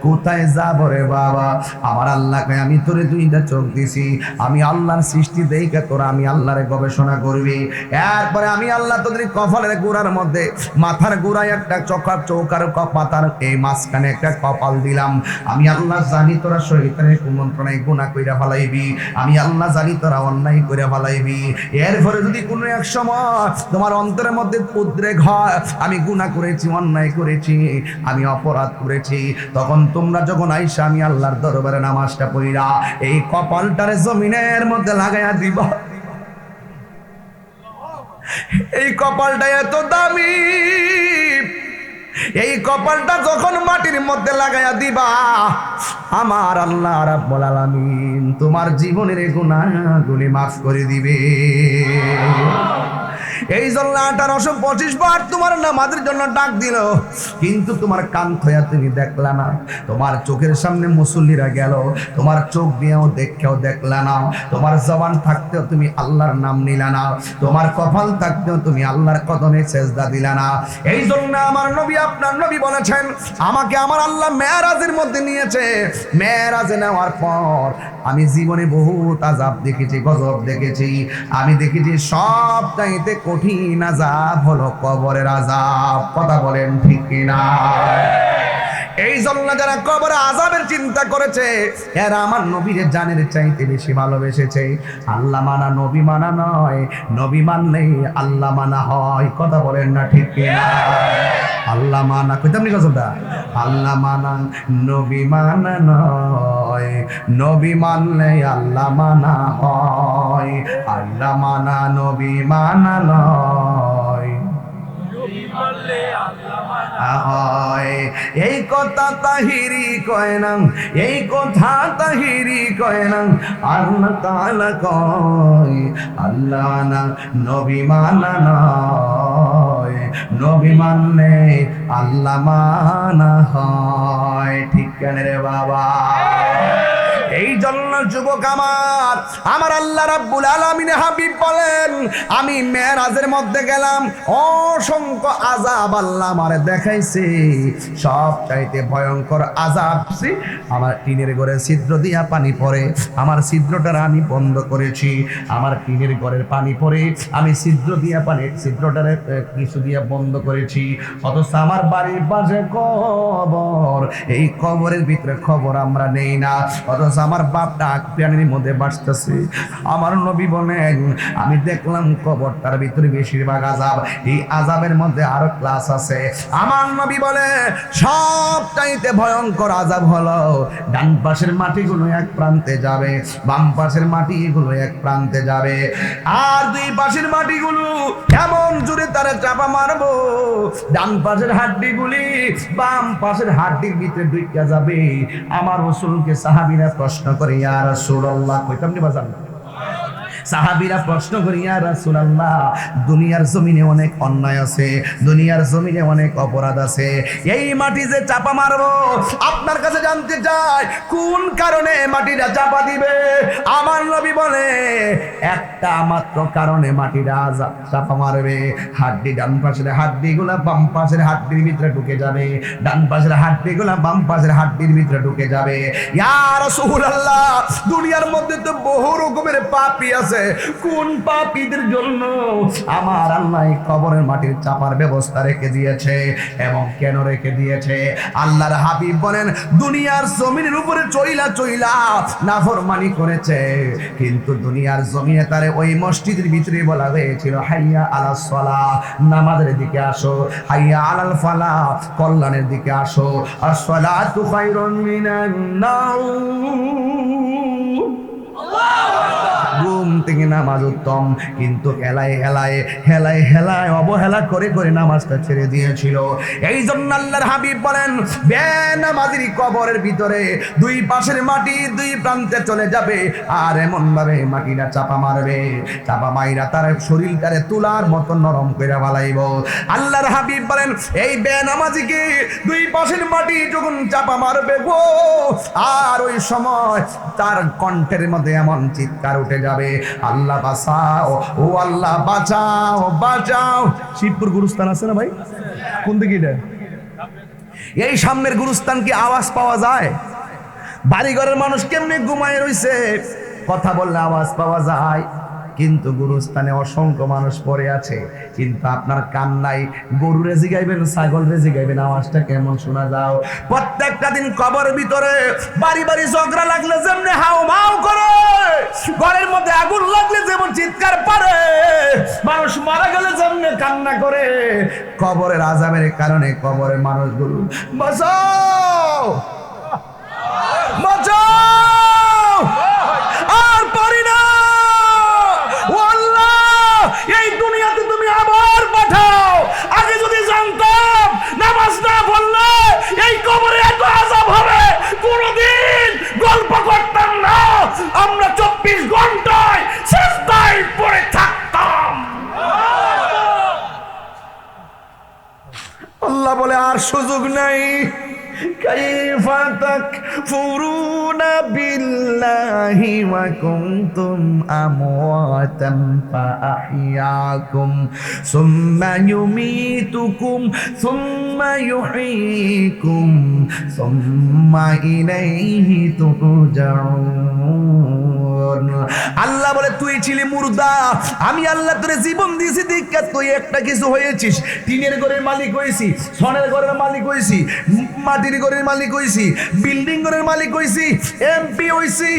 কোথায় যাব রে বাবা। আমার আল্লাহকে আমি তোরে দুইটা চোখ দিছি, আমি আল্লাহর সৃষ্টি দেখে তোরা আমি আল্লাহরে গবেষণা করবি। এরপরে আমি আল্লাহ তোদের কপালের গোড়ার মধ্যে, মাথার গোড়ায় একটা চৌকার মাথার এই মাঝখানে একটা কপাল দিলাম। আমি আল্লাহ জানি তোরা শয়তানের কুমন্ত্রণায় গুনাহ কইরা ফেলাইবি, আমি আল্লাহ জানি তোরা অন্যায় কইরা ফেলাইবি। এরপরে যদি কোনো এক সময় তোমার অন্তরের মধ্যে উদ্রেক হয়, আমি গুনাহ করেছি, অন্যায় করেছি, আমি অপরাধ করেছি, তখন তোমরা যখন আইসা আমি আল্লাহর দরবারে নামাজটা পড়িরা এই কপালটারে জমিনের মধ্যে লাগাইয়া দিব। এই কপালটা এত দামি, এই কপালটা যখন মাটির মধ্যে লাগাইয়া দিবা, আমার আল্লাহ রাব্বুল আলামিন তোমার জীবনের গুনাহগুলি মাফ করে দিবে। এই জন্য 1825 বার তোমার নামাজের জন্য ডাক দিল, কিন্তু তোমার কান থয়া তুমি দেখলা না, তোমার চোখের সামনে মুসল্লিরা গেল, তোমার চোখ দিয়েও দেখলা না, তোমার জবান থাকতেও তুমি আল্লাহর নাম নিলা না, তোমার কপাল থাকতেও তুমি আল্লাহর কদমে সেজদা দিলা না। এই জন্য আমার নবী, আপনার নবী বলেছেন, আমাকে আমার আল্লাহ মেরাজের মধ্যে নিয়েছে। মেরাজে নেওয়ার পর আমি জীবনে বহুত আযাব দেখেছি, গজব দেখেছি। আমি দেখেছি সব চাইতে কঠিন আযাব হলো কবরের আযাব। কথা বলেন ঠিক কিনা? এই জন্য যারা কবরে আযাবের চিন্তা করেছে, এরা আমার নবীর জানের চাইতে বেশি ভালোবেসেছে। আল্লাহ মানা নবী মানা নয়, নবী মানলেই আল্লাহ মানা হয়। কথা বলেন না ঠিক কিনা? আল্লাহ মানা কইতাম নি গজলটা, আল্লাহ মানা নবী মানা নয়, নবী মানলে আল্লাহ মানা হয়। আল্লাহ মানা নবী মানা নয়, এই কথা তাহিরি কয় না, এই কথা তাহিরি কয় না, আল্লাহ তাআলা কয় আল্লাহ না নবী মানা নয়, নবী মানলে আল্লাহ মানা হয়। ঠিক কেন রে বাবা? এই জন্য যুবক আমার আল্লাহ রাব্বুল আলামিন হাবিব বলেন, আমি মেরাজের মধ্যে গেলাম, অসংখ্য আযাব আল্লাহ আমারে দেখাইছে। সব চাইতে ভয়ঙ্কর আযাব আমার টিনের ঘরে ছিদ্র দিয়া পানি পড়ে, আমার ছিদ্রটা আমি বন্ধ করেছি, আমার টিনের ঘরের পানি পড়ে, আমি ছিদ্রটারে কিছু দিয়া বন্ধ করেছি, অথচ আমার বাড়ির পাশে কবর, এই কবরের ভিতরে খবর আমরা নেই না, অথচ আমার বাপ ডাক প্রাণীর মধ্যে বাঁচতেছে। আমার নবী বলেন আমি দেখলাম কবরটার ভিতরে বেশিরভাগ আযাব, এই আযাবের মধ্যে আরো ক্লাস আছে। আমার নবী বলে সবচাইতে ভয়ঙ্কর আযাব হলো ডান পাশের মাটিগুলো এক প্রান্তে যাবে, বাম পাশের মাটিগুলো এক প্রান্তে যাবে, আর দুই পাশের মাটিগুলো এমন জোরে তারা চাপা মারবো ডান পাশের হাড্ডিগুলি বাম পাশের হাড্ডির ভিতরে ঢুকে যাবে। আমার রাসূলকে সাহাবীরা প্রশ্ন করে ইয়া রাসূলুল্লাহ, কইতাম নি বাজান, সাহাবীরা প্রশ্ন করে ইয়া রাসূলুল্লাহ দুনিয়ার জমিনে অনেক অন্যায় আছে, দুনিয়ার জমিনে অনেক অপরাধ আছে, এই মাটি যে চাপা মারবো আপনার কাছে জানতে চাই কোন কারণে মাটিটা চাপা দিবে? আমার নবী বলে একটা মাত্র কারণে মাটিটা চাপা মারবে, হাড্ডি ডান পাশের হাড্ডিগুলা বাম পাশের হাড্ডির ভিতরে ঢুকে যাবে, ডান পাশের হাড্ডিগুলা বাম পাশের হাড্ডির ভিতরে ঢুকে যাবে। ইয়া রাসূলুল্লাহ দুনিয়ার মধ্যে তো বহু রকমের পাপী আছে, কোন পাপীদের জন্য আমার আল্লাহ কবরের মাটির চাপার ব্যবস্থা রেখে দিয়েছে এবং কেন রেখে দিয়েছে? আল্লাহর হাবিব বলেন দুনিয়ার জমিনের উপরে চইলা চইলা নাফরমানি করেছে, কিন্তু দুনিয়ার জমিনে তারে ওই মসজিদের ভিতরে বলা হয়েছিল হাইয়া আলাস সালাহ, নামাজের দিকে আসো, হাইয়া আলাল ফালাহ, কল্যাণের দিকে আসো, আস-সালাতু খায়রুম মিনান নাওম, ঘুম থেকে নামাজ উত্তম, কিন্তু হেলায় হেলায় হেলায় হেলায় অবহেলা করে করে নামাজটা ছেড়ে দিয়েছিল। এই জন্য আল্লাহর হাবিব বলেন বেনামাজির কবরের ভিতরে দুই পাশের মাটি দুই প্রান্তে চলে যাবে, আর এমন ভাবে মাটিটা চাপা মারবে, চাপা মাইরা তার শরীরটারে তুলার মতো নরম করে ফেলাইব। আল্লাহর হাবিব বলেন এই বেনামাজিকে দুই পাশের মাটি যখন চাপা মারবে গো, আর ওই সময় তার কণ্ঠের মধ্যে এমন চিৎকার উঠে যাবে আল্লাহ বাঁচাও, ও আল্লাহ বাঁচাও বাঁচাও। শিবপুর গুরুস্থান আছে না ভাই? কোন দিকে এটা? এই সামনের গুরুস্থান কি আওয়াজ পাওয়া যায়? বাড়িঘরের মানুষ কেমনে ঘুমায় রইছে, কথা বললে আওয়াজ পাওয়া যায়, কিন্তু গুরুস্থানে অসংখ্য মানুষ পড়ে আছে, কিন্তু আপনার কান নাই। গরু রেজি গাইবেন, ছাগল রেজি গাইবেন, আওয়াজটা কেমন শোনা যাও? প্রত্যেকটা দিন কবরের ভিতরে বাড়ি বাড়ি ঝগড়া লাগলে যেমনি হাও মাও করে, ঘরের মধ্যে আগুন লাগলে যেমন চিৎকার পারে, মানুষ মারা গেলে যেমনি কান্না করে, কবরের আযাবের কারণে কবরের মানুষগুলো বাঁচাও বাঁচাও আর পারি না, এই দুনিয়াতে তুমি আবার পাঠাও। আগে যদি জানতাম নামাজ না পড়লে এই কবরে এত আযাব হবে কোনদিন গল্প করতাম না, আমরা 24 ঘন্টায় সিজদায় পড়ে থাকতাম। আল্লাহ বলে আর সুযোগ নাই। কাইফা তাকফুরুনা বিল্লাহি ওয়া কুনতুম আমওয়াতান ফাআহইয়াকুম সুম্মা ইউমীতুকুম সুম্মা ইউহয়ীকুম সুম্মা ইলাইহি তুরজাউন। আল্লাহ বলে তুই ছিলি মুর্দা, আমি আল্লাহ তোরে জীবন দিয়েছি, দেখা তুই একটা কিছু হয়েছিস। টিনের ঘরের মালিক হয়েছি, সনের ঘরের মালিক হয়েছি, মাটির ঘরের মালিক হয়েছি, বিল্ডিং ঘরের মালিক হয়েছি, এমপি হয়েছি,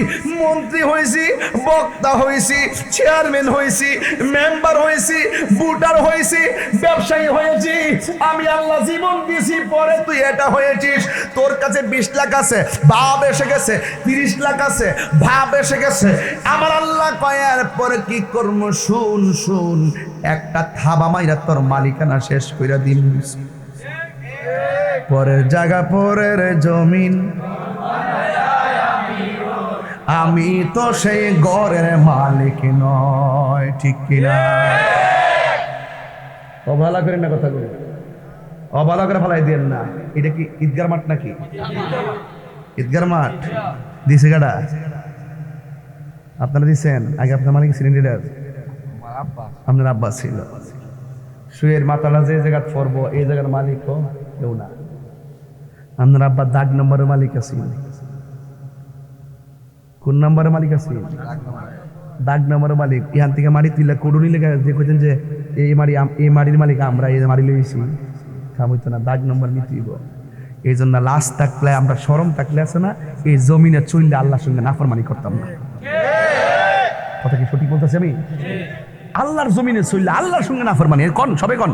মন্ত্রী হয়েছি, বক্তা হয়েছি, চেয়ারম্যান হয়েছি, মেম্বার হয়েছি, ভোটার হয়েছি, ব্যবসায়ী হয়েছি। আমি আল্লাহ জীবন দিয়েছি, পরে তুই এটা হয়েছিস। তোর কাছে 20 লাখ আছে, ভাব এসে গেছে, 30 লাখ আছে, ভাব এসে গেছে। আমার আল্লাহ কয়ার পরে কি করব? শুন শুন, একটা থাবা মাইরা তোর মালিকানা শেষ কইরা দিন। পরের জায়গা পরের জমিন, আমি তো সেই ঘরের মালিক নয়, ঠিক কিনা? অবহেলা করেন না, কথা বলে অবহেলা করে ফেলাই দেন না। এটা কি ঈদগার মাঠ নাকি? ঈদগার মাঠ দিছে গাড়া আপনারা দিচ্ছেন? আগে আপনার মালিক ছিলেন লিডার? আপনার আব্বা ছিল। শুয়ের মাথাটা যে জায়গা পড়বো এই জায়গার মালিক কেউ না। আপনার আব্বা দাগ নম্বরের মালিক আছে। কোন নম্বরের মালিক আছে? দাগ নম্বরের মালিক। ইহান থেকে মাটি তুলে কুড়ুনি লেগে যে কইতেন যে এই মাটির মালিক আমরা, এই মাটি লইছি, কাম হইতো না, দাগ নম্বর নিতে হইব। এই জন্য লাশ থাকলে আমরা শরম থাকলে আছে না, এই জমিনে চুইলে আল্লাহর সঙ্গে নাফরমানি করতাম না। কথা কি সঠিক বলতেছি আমি? আল্লাহর জমিনে চুইলে আল্লাহর সঙ্গে নাফরমানি কন, সবে কন।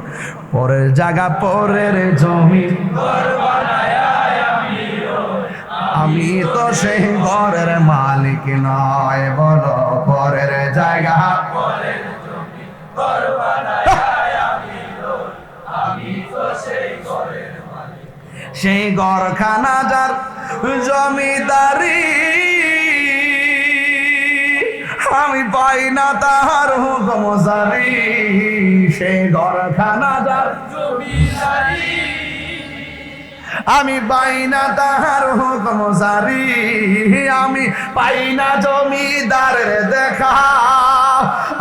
পরের জায়গা পরের জমিন, আমি তো সেই ঘরের মালিক নয়, বলো পরের জায়গা পরের জমিন, ঘর বানায় আমি রই, আমি তো সেই ঘরের মালিক। সেই ঘরখানা যার জমিদারি, আমি পাই না তাহার হুকুম জারি। সেই ঘরখানা যার জমিদারি, আমি পাই না তাহার হুকুম জারি। আমি পাই না জমিদারের দেখা,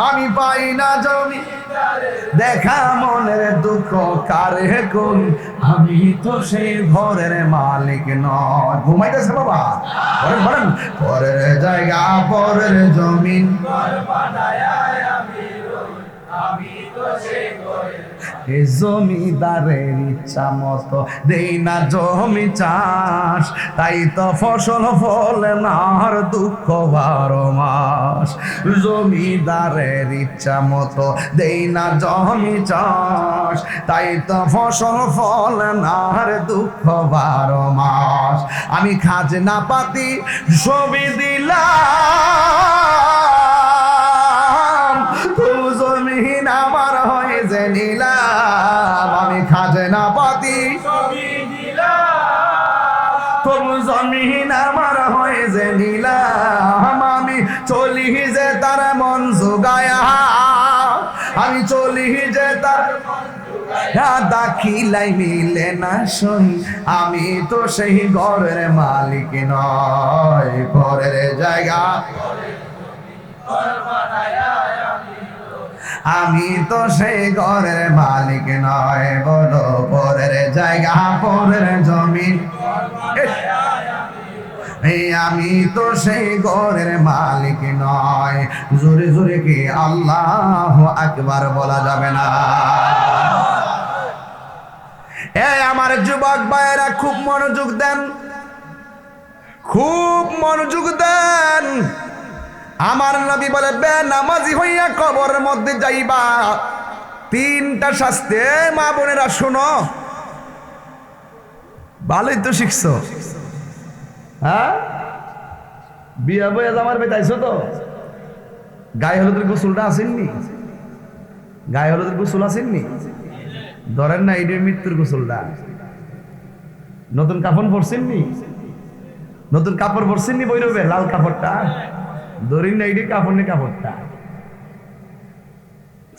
আমি পাই না জমিদারের দেখা। মনের দুঃখ কারে কোন, আমি তো সেই ঘরের মালিক নয়। ঘুমাইতেছে বাবা, বলেন বলেন। পরের জায়গা পরের জমিন, ঘর বানায় আমি রই, আমি তো সেই ঘরের। এই জমিদারের ইচ্ছা মতো দেই না জমি চাষ, তাই তো ফসল ফলে না আর দুঃখ 12 মাস। জমিদারের ইচ্ছা মতো দেই না জমি চাষ, তাই তো ফসল ফলে না আর দুঃখ 12 মাস। আমি খাজনা পাতি ছবি দিলাম, তবু জমিন আমার হয়ে যে নিলাম। আমি খাজনা পাতি ছবি দিলাম, তবু জমিন আমার হয়ে যে নিলাম। আমি চলি যে তার মন জোগায়া, আমি চলি যে তার দাখিলাই মিলে না সই, আমি তো সেই ঘরের মালিক নয়। পরের জায়গা আমি তো সেই ঘরের মালিক নয়, বলো পরের জায়গা পরের জমিন, আমি তো সেই ঘরের মালিক নয়। জোরে জোরে কি আল্লাহু আকবার বলা যাবে না? এই আমার যুবক ভাইয়েরা খুব মনোযোগ দেন, খুব মনোযোগ দেন। আমার নবী বলে, বেনামাজি হইয়া কবরের মধ্যে যাইবা, 3টা শাস্তি। মা বোনেরা শোনো, ভালোই তো শিখছো। হ্যাঁ, বিয়া বইয়া জামার বেতাইছো তো? গায়ে হলুদের গোসলটা আসেননি? গায়ে হলুদের গোসল আসেননি? ধরেন না, ঈদের মৃত্যুর গোসলটা। নতুন কাপড় পরছেননি? নতুন কাপড় পরছেননি বৈরবে, লাল কাপড়টা ধরেন না, ঈদের কাপড় নেই কাপড়টা।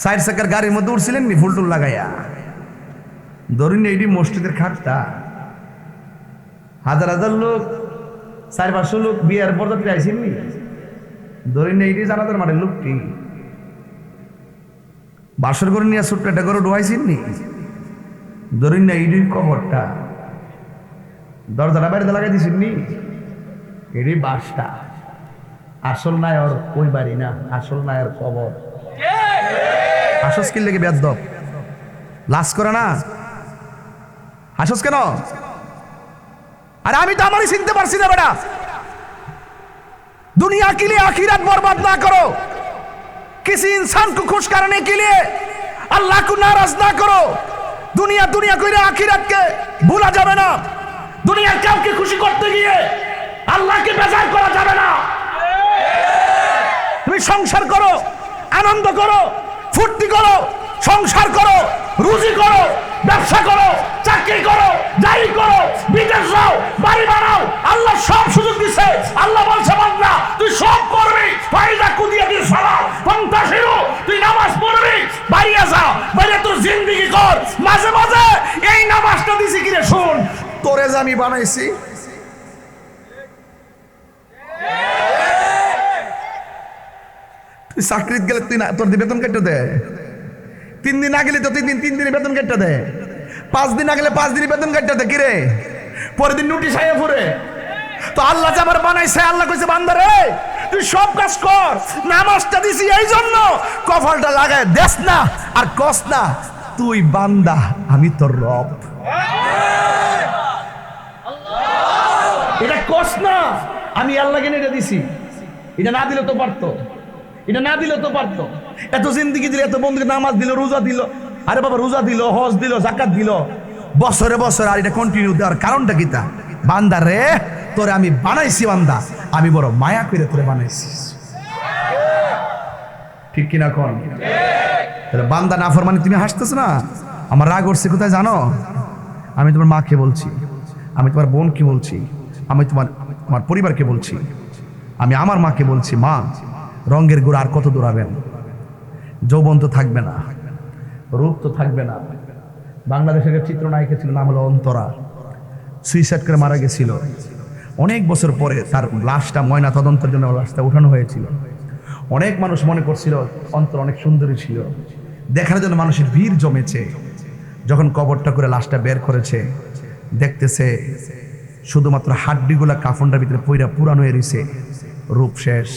4 চাকার গাড়ির মধ্যে উঠছিলেন নি ফুল টুল লাগাইয়া? ধরেন না, ঈদের মসজিদের খাটটা। হাজার হাজার লোক, 400-500 লোক বিয়ার বরযাত্রী আইসেননি? ধরেন না, ঈদের জানাজার মাঠের লোকটি বাসর করে নিয়ে ছোট্ট একটা করে ডোয়াইছেননি? ধরেন না, ঈদের কবরটা দরজাটা বাড়িতে লাগাই দিছেননি? এরই বাসটা। আসল নায়র ওই বাড়ি না, আসল নায়র কবর। হাসস কি লেগে বেয়াদব? লাশ করে না, হাসস কেন? আরে আমি তো আমারই চিনতে পারছি না বেটা। दुनिया के लिए आखिरत बर्बाद ना करो, किसी इंसान को खुश करने के लिए अल्लाह को नाराज ना करो। दुनिया दुनिया को आखिरत के भूला जाবে না। दुनिया কাউকে খুশি করতে গিয়ে আল্লাহকে বেজার করা যাবে না। তুমি সংসার করো, আনন্দ করো, ফুর্তি করো, সংসার করো, রুজি করো, ব্যবসা করো, চাকরি করো, যাই করো, বিদেশ যাও, বাড়ি বানাও, আল্লাহ সব সুযোগ দিছে। আল্লাহ বলছে বান্দা তুই সব করবি, ফায়দা কুদিয়া দিয়ে সালাম ফন্তাশিরু, তুই নামাজ পড়বি, বাইরে যা, বাইরে তোর জিন্দেগি কর। মাঝে মাঝে এই নামাজটা দিছি কিরে শুন, তোরে যে আমি বানাইছি, তুই চাকরিতে গেলে তুই না তোর বেতন কেটে দে, 3 দিন না গেলে তো 3 দিনের বেতন কেটে দে, 5 দিন না গেলে 5 দিনের বেতন কেটে দে। কিরে পরের দিন নোটিশ আইয়া পড়ে। তো আল্লাহ যে আমার বানাইছে, আল্লাহ কইছে বান্দা রে তুই সব কাজ কর, নামাজটা দিছি এই জন্য কপালটা লাগায় দেস না আর কস না তুই বান্দা, আমি তোর রব। কস না আমি আল্লাহকে এটা দিছি, এটা না দিলে তো পারতো, এটা না দিলে তো পারতো। এত জিন্দিগি দিল, এত বন্ধুকে নামাজ দিল, রোজা দিল, আরে বাবা রোজা দিল, হজ দিল, যাকাত দিল বছরে বছরে, আর এটা কন্টিনিউ দেওয়ার কারণটা কি? তা বান্দা রে, তোরে আমি বানাইছি বান্দা, আমি বড় মায়া করে তোরে বানাইছি, ঠিক কিনা কোন? তাহলে বান্দা নাফরমানি, তুমি হাসতেছ না, আমার রাগ উঠছে কোথায় জানো? আমি তোমার মাকে বলছি, আমি তোমার বোনকে বলছি, আমি তোমার পরিবারকে বলছি, আমি আমার মাকে বলছি, মা রঙের গুড় আর কত দৌড়াবেন? যৌবন তো থাকবে না, রূপ তো থাকবে না। বাংলাদেশের চিত্রনায়িকা ছিল, নাম হলো অন্তরা, সুইসাইড করে মারা গেছিল। অনেক বছর পরে তার লাশটা ময়না তদন্তের জন্য লাশটা উঠানো হয়েছিল। অনেক মানুষ মনে করছিল অন্তরা অনেক সুন্দরী ছিল, দেখার জন্য মানুষের ভিড় জমেছে। যখন কবরটা করে লাশটা বের করেছে, দেখতেছে শুধুমাত্র হাড্ডিগুলা কাফনটার ভিতরে পইরা পুরানো হয়ে রয়েছে। রূপ শেষ,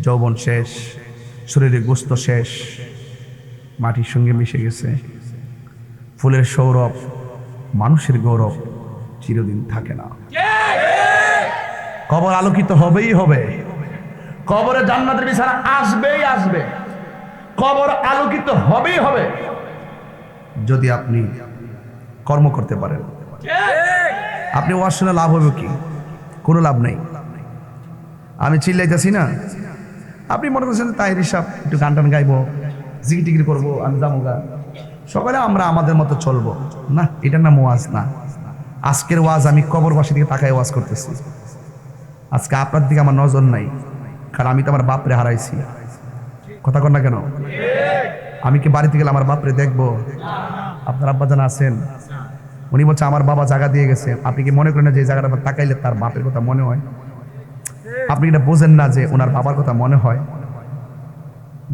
যৌবন শেষ, শরীরে গোস্ত শেষ, মাটির সঙ্গে মিশে গেছে। ফুলের সৌরভ, মানুষের গৌরব চিরদিন থাকে না। কবর আলোকিত হবেই হবে, কবরে জান্নাতের বিছানা আসবেই আসবে, কবর আলোকিত হবেই হবে যদি আপনি কর্ম করতে পারেন। আপনি ওয়াজ শুনে লাভ হবে কি? কোনো লাভ নেই। আমি চিল্লাইতেছি না, আপনি মনে করছেন তাই ঋষভ একটু গান টান গাইবো, জিকির করবো, আমি যাবো গা, সকালে আমরা আমাদের মতো চলবো না, এটা না ওয়াজ না। আজকের ওয়াজ আমি কবরবাসী দিকে তাকায় ওয়াজ করতেছি। আজকে আপনার দিকে আমার নজর নাই, কারণ আমি তো আমার বাপরে হারাইছি। কথা কন না কেন? আমি কি বাড়িতে গেলে আমার বাপরে দেখবো? আপনার আব্বা জানা আছেন, উনি বলছে আমার বাবা জায়গা দিয়ে গেছে। আপনি কি মনে করেন না যে জায়গাটা তাকাইলে তার বাপের কথা মনে হয়? আপনি এটা বোঝেন না যে ওনার বাবার কথা মনে হয়?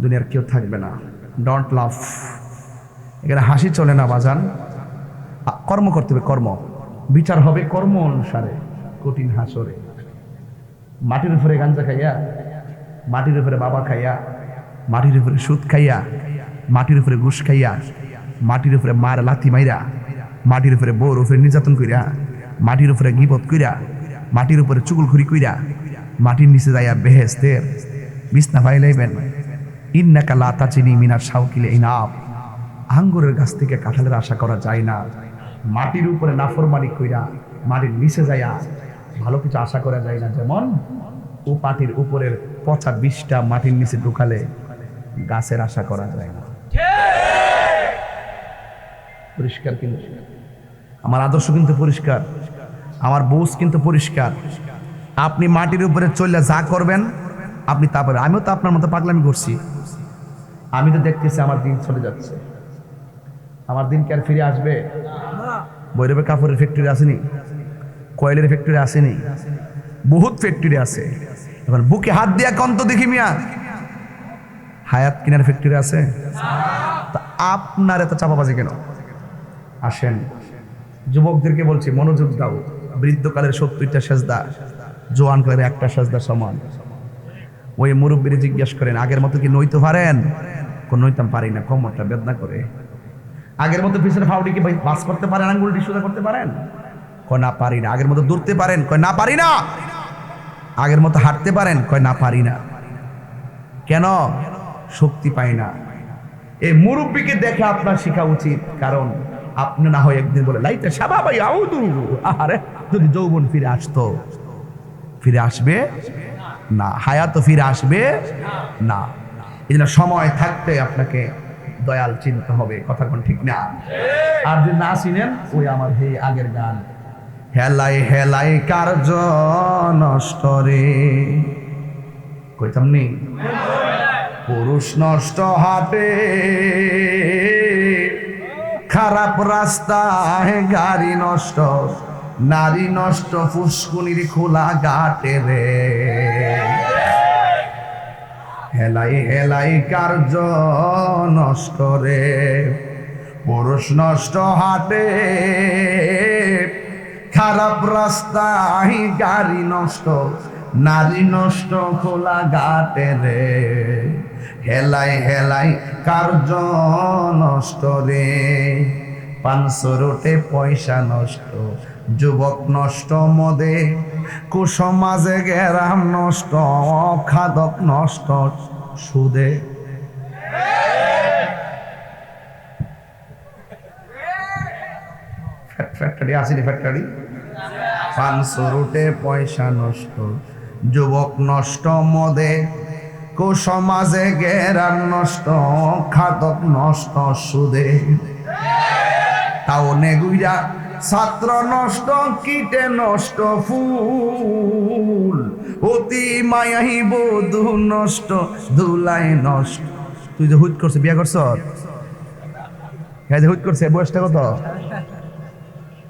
দুনিয়ার কেউ থাকবে না, ডোন্ট লাভ। এখানে হাসি চলে না বাজান, কর্ম করতে হবে, কর্ম বিচার হবে কর্ম অনুসারে। কঠিন হাসরে মাটির উপরে গাঞ্জা খাইয়া, মাটির উপরে বাবা খাইয়া, মাটির উপরে সুদ খাইয়া, মাটির উপরে ঘুষ খাইয়া, মাটির উপরে মার লাথি মাইরা, মাটির উপরে বউর উপরে নির্যাতন কইরা, মাটির উপরে গিবত কইরা, মাটির উপরে চুগলখুরি কইরা, মাটির নিচে যাইয়া বেহেশতের বিছনা পাইলাইবেন। ইন্নাকা লা তাচিনি মিনার শাওকিল ইনাব, আঙ্গুরের গাছ থেকে কাঁঠালের আশা করা যায় না। মাটির উপরে নাফরমানি কইরা, মাটির নিচে যাইয়া ভালো কিছু আশা করা যায় না। যেমন ও পাটির উপরের পচা বিষটা মাটির নিচে ঢুকালে গাছের আশা করা যায় না। পরিষ্কার কিন্তু আমার আদর্শ কিন্তু পরিষ্কার, আমার বুঝ কিন্তু পরিষ্কার। আপনি মাটির উপরে চললে যা করবেন আপনি তা পাবেন। আমিও তো আপনার মতো পাগলামি করছি, আমি তো দেখতেছি আমার দিন চলে যাচ্ছে। আমার দিন কি আর ফিরে আসবে? বৈরবে কাপড়ের ফ্যাক্টরি আসেনি, কয়েলের ফ্যাক্টরি আসেনি, বহুত ফ্যাক্টরি আছে। এবার বুকে হাত দিয়া কন্ত দেখি মিয়া, হায়াত কিনার ফ্যাক্টরি আছে? তা আপনার এত চাপাবাজি কেন? আসেন, যুবকদেরকে বলছি মনোযোগ দাও। বৃদ্ধকালের 70টা সেজদা, জোয়ান কালের একটা সেজদা সমান। ওই মুরব্বীরে জিজ্ঞেস করেন আগের মতো কি নইতে পারেন? কোন নইতাম পারি না, কোমরটা বেদনা করে। আগের মতো পিছনে ফাউডি কি বাস করতে পারেন, আঙ্গুলটি সোজা করতে পারেন? কয় না পারি না। আগের মতো দৌড়তে পারেন? কয় না পারি না। আগের মতো হাঁটতে পারেন? কয় না পারি না। কেন? শক্তি পাই না। এই মুরব্বীকে দেখে আপনার শেখা উচিত, কারণ আপনি না হয় একদিন বলে লাইতে সাবাবাই আউদু, আরে যদি যৌবন ফিরে আসতো, ফিরে আসবে না, হায়াত ফিরে আসবে না। এই জন্য সময় থাকতে আপনাকে দয়াল চিনতে হবে। কথা কোন ঠিক না? আর যদি না চিনেন, ওই আমার হে আগের গান, হেলাই হেলাই কার্য নষ্ট রে, কইতাম নি পুরুষ নষ্ট হাটে, খারাপ রাস্তায় গাড়ি নষ্ট, নারী নষ্ট ফুসকুনির খোলা ঘাটে রে, হেলাই হেলাই কার্য নষ্ট রে, পুরুষ নষ্ট হাটে, খারাপ রাস্তায় গাড়ি নষ্ট, নারী নষ্ট খোলা ঘাটে রে, হেলাই হেলাই কার্য নষ্ট রে, 500 রোটে পয়সা নষ্ট, যুবক নষ্ট মদে, কুসমাজে গেরাম নষ্ট খাদক নষ্ট সুদে ফ্যাক্টরি আসেনি ফ্যাক্টরি পানসুরুটে পয়সা নষ্ট যুবক নষ্ট মদে কুসমাজে গেরাম নষ্ট খাদক নষ্ট সুদে টাউনে গুইরা ছাত্র নষ্ট কীটে নষ্ট ফুল অতি মায়াহি বধূ নষ্ট ধুলাই নষ্ট। তুই যে হুট করছে বিয়া করছ হুট করছে বয়সটা কত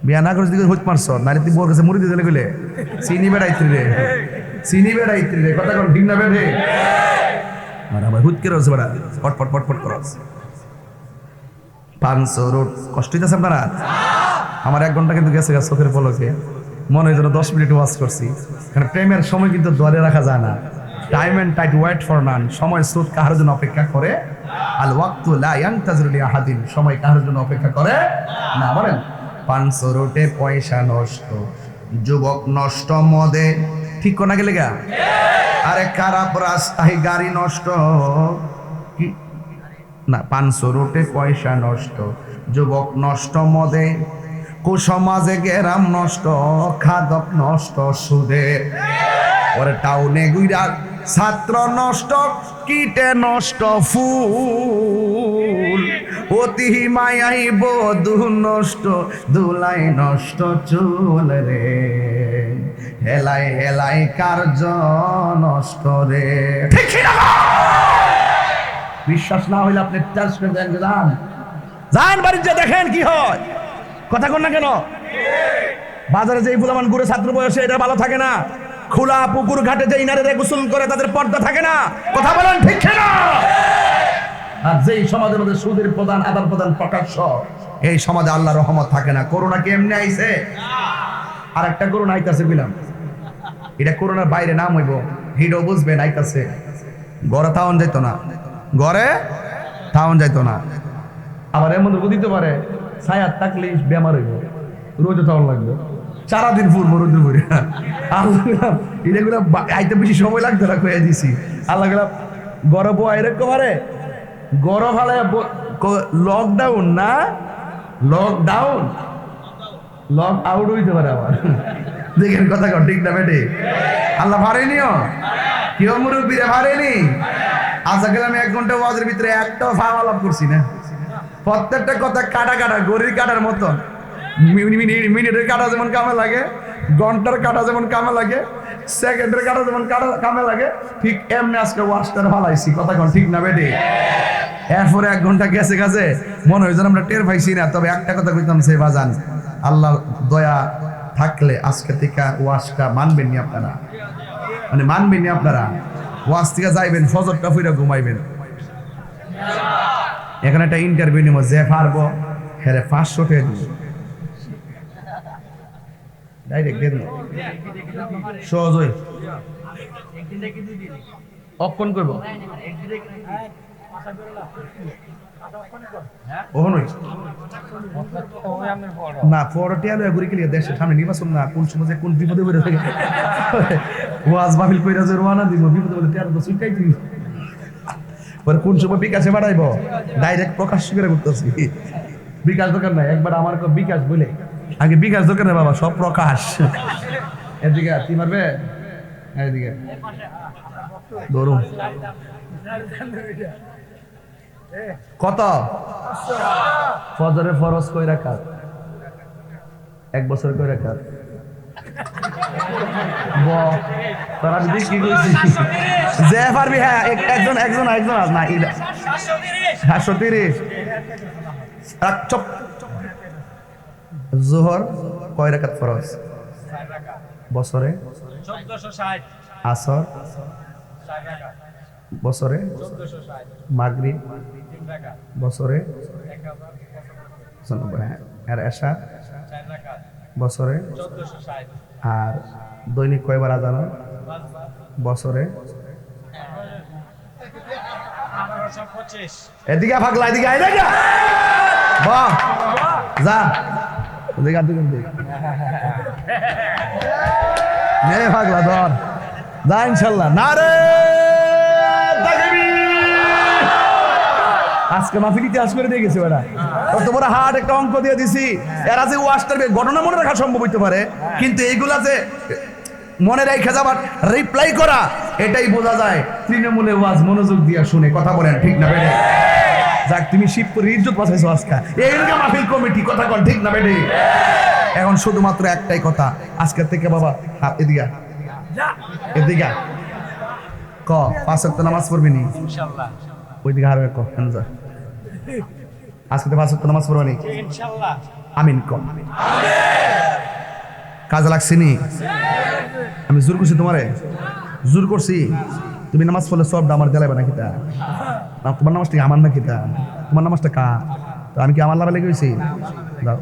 বিয়া না করছিস হুট মারছ নারী তুই বউর কাছে মুড়ি দিতে গেলে চিনি বেড়াইত্রি রে কথা কোন ঠিক না বেড়ে আর আবার হুট করে বেড়া পটপট পটপট করস 500 রোড কষ্ট হইতেছে আপনারা আমার 1 ঘন্টা কিন্তু গেছে চোখের পলকে মনে হয় যেন 10 মিনিট ওয়াজ করছি কারণ প্রেমের সময় কিন্তু ধরে রাখা যায় না time and tide wait for none সময় স্রোত কাহার জন্য অপেক্ষা করে আল ওয়াক্তু লা ইয়ানতাজিরু লি আহাদিন সময় কাহার জন্য অপেক্ষা করে না বলেন 500 রোটে পয়সা নষ্ট যুবক নষ্ট মদে ঠিক কোনা গেলে গা আরে খারাপ রাস্তায় গাড়ি নষ্ট কি না 500 রোটে পয়সা নষ্ট যুবক নষ্ট মদে কুসমাজে গেরাম নষ্ট খাদক নষ্ট সুদে ওরে টাউনে গুইরা ছাত্র নষ্ট কীটে নষ্ট ফুল অতি মায়াই বধূ নষ্ট ধুলাই নষ্ট চুল রে হেলাই হেলাই কার্য নষ্ট রে ঠিক না বিশ্বাস না হইলে আপনি টাচ করে দেন যান বাড়িতে দেখেন কি হয় কথা কন না কেন বাজারে যেই ফুলামান ঘুরে ছাত্র বয়সে এটা ভালো থাকে না খোলা পুকুর ঘাটে যে ইনারে গোসল করে তাদের পর্দা থাকে না কথা বলেন ঠিক না আর যেই সমাজের মধ্যে সুদের প্রদান আদান প্রদান প্রকাশ্য এই সমাজে আল্লাহর রহমত থাকে না করোনা কি এমনি আইছে আর একটা করোনা আইতাছে বললাম এটা করোনার বাইরে নাম হইব হিডো বুঝবেন আইতাছে ঘরে তাওন যাইতো না ঘরে তাওন যাইতো না আবার এমন দিতে পারে ছায়াত থাকলে বেমার হইব রোজে তাওন লাগবে সারাদিন ফুলবো রোদ্র করে এগুলো আইতে বেশি সময় লাগতো না কয়ে দিছি আল্লাহ গেলাম গরব এরকম পারে গরম হালে লকডাউন না লকডাউন লক আউট হইতে পারে আবার দেখেন কথা কর ঠিক না বেটে আল্লাহ ভারেনিও কেউ মুরব্বীরা ভারেনি আশা গেলাম 1 ঘন্টা ওয়াজের ভিতরে একটাও ফাওয়া লাভ করছি না প্রত্যেকটা কথা কাটা কাটা গড়ির কাটার মতন মিনিটের কাটা যেমন কামে লাগে ঘন্টার কাটা যেমন কামে লাগে সেকেন্ডের কাটা যেমন কামে লাগে ঠিক এমনি আজকে ওয়াশটার ফালাইছি কথা কোন ঠিক না বেটে এরপরে 1 ঘন্টা গেছে গেছে মনে হয় যেন আমরা টের পাইছি না তবে একটা কথা কইতাম সে বাজান আল্লাহ দয়া থাকলে আজকে থেকে ওয়াশটা মানবেন নি আপনারা মানে মানবেন নি আপনারা ওয়াশ থেকে যাইবেন ফজরটা ফিরে ঘুমাইবেন এখানে একটা ইন্টারভিউ নিব যে পারবো হেরে 500 টাকা দিব ডাইরেক্ট দেন সহজ হই অপন করব না পরটি আলো ঘুরে গেলে দেশের সামনে নির্বাচন না কোন সময় কোন বিপদে পড়ে থাকে ওয়াজ মাহফিল কইরা যে রওনা দিব বিপদে বলে তেল তো সুইটাই দিব পরে কোন সময় বিকাশে বাড়াইব ডাইরেক্ট প্রকাশ করে করতেছি বিকাশ দোকান নাই একবার আমার বিকাশ বলে আগে বিকাশ দোকানে বাবা সব প্রকাশ এদিকে তুই মারবে এদিকে ধরুন কত ফজরে ফরজ কই রাখাত 1 বছর কই রাখাত তোরা যদি কি কইছিস যে পারবি হ্যাঁ একজন আজ না 730 চুপ জোহর কয় রাকাত ফরজ 4 রাকাত বছরে 1460 আসর 4 রাকাত বছরে 1460 মাগরিব 3 রাকাত বছরে 1000 আর এশা 4 রাকাত বছরে 1460 আর দৈনিক কয়বার আজান 5 বার বছরে 1825 এদিকে ভাগলা এদিকে আই দেখা বাহ যা দেখা তুই নে পাগলা ধর যা ইনশাল্লাহ নারে আজকে মাহফিল ইতিহাস করে দিয়ে গেছে ওরা কত বড় হার্ড একটা অঙ্ক দিয়ে দিছি এরা যে ওয়াশটার ঘটনা মনে রাখা সম্ভব হইতে পারে কিন্তু এইগুলা যে মনে রেখে যাবার রিপ্লাই করা এটাই বোঝা যায় তৃণমূলে ওয়াজ মনোযোগ দিয়ে শুনে কথা বলেন ঠিক না বেড়ে যাক তুমি শিবপুরের ইজ্জত বাঁচাইছো আজকে এইরকম মাহফিল কমিটি কথা কন ঠিক না বেড়ে এখন শুধুমাত্র একটাই কথা আজকের থেকে বাবা হাত এদিকে এদিকে ক 5 ওয়াক্ত নামাজ পড়বি নি ইনশাআল্লাহ ওইদিকে আর ক কেন যা আজকে তো 5 ওয়াক্ত নামাজ পড়বি নি ইনশাআল্লাহ আমিন ক কাজে লাগছে নি আমি জোর করছি তোমারে জোর করছি তুমি নামাজ পড়লে সবটা আমার দেলাইবে না কিতা না তোমার নামাজটা কি আমার না কিতা তোমার নামাজটা কা তো আমি কি আমার লাভে লেগে গেছি দাও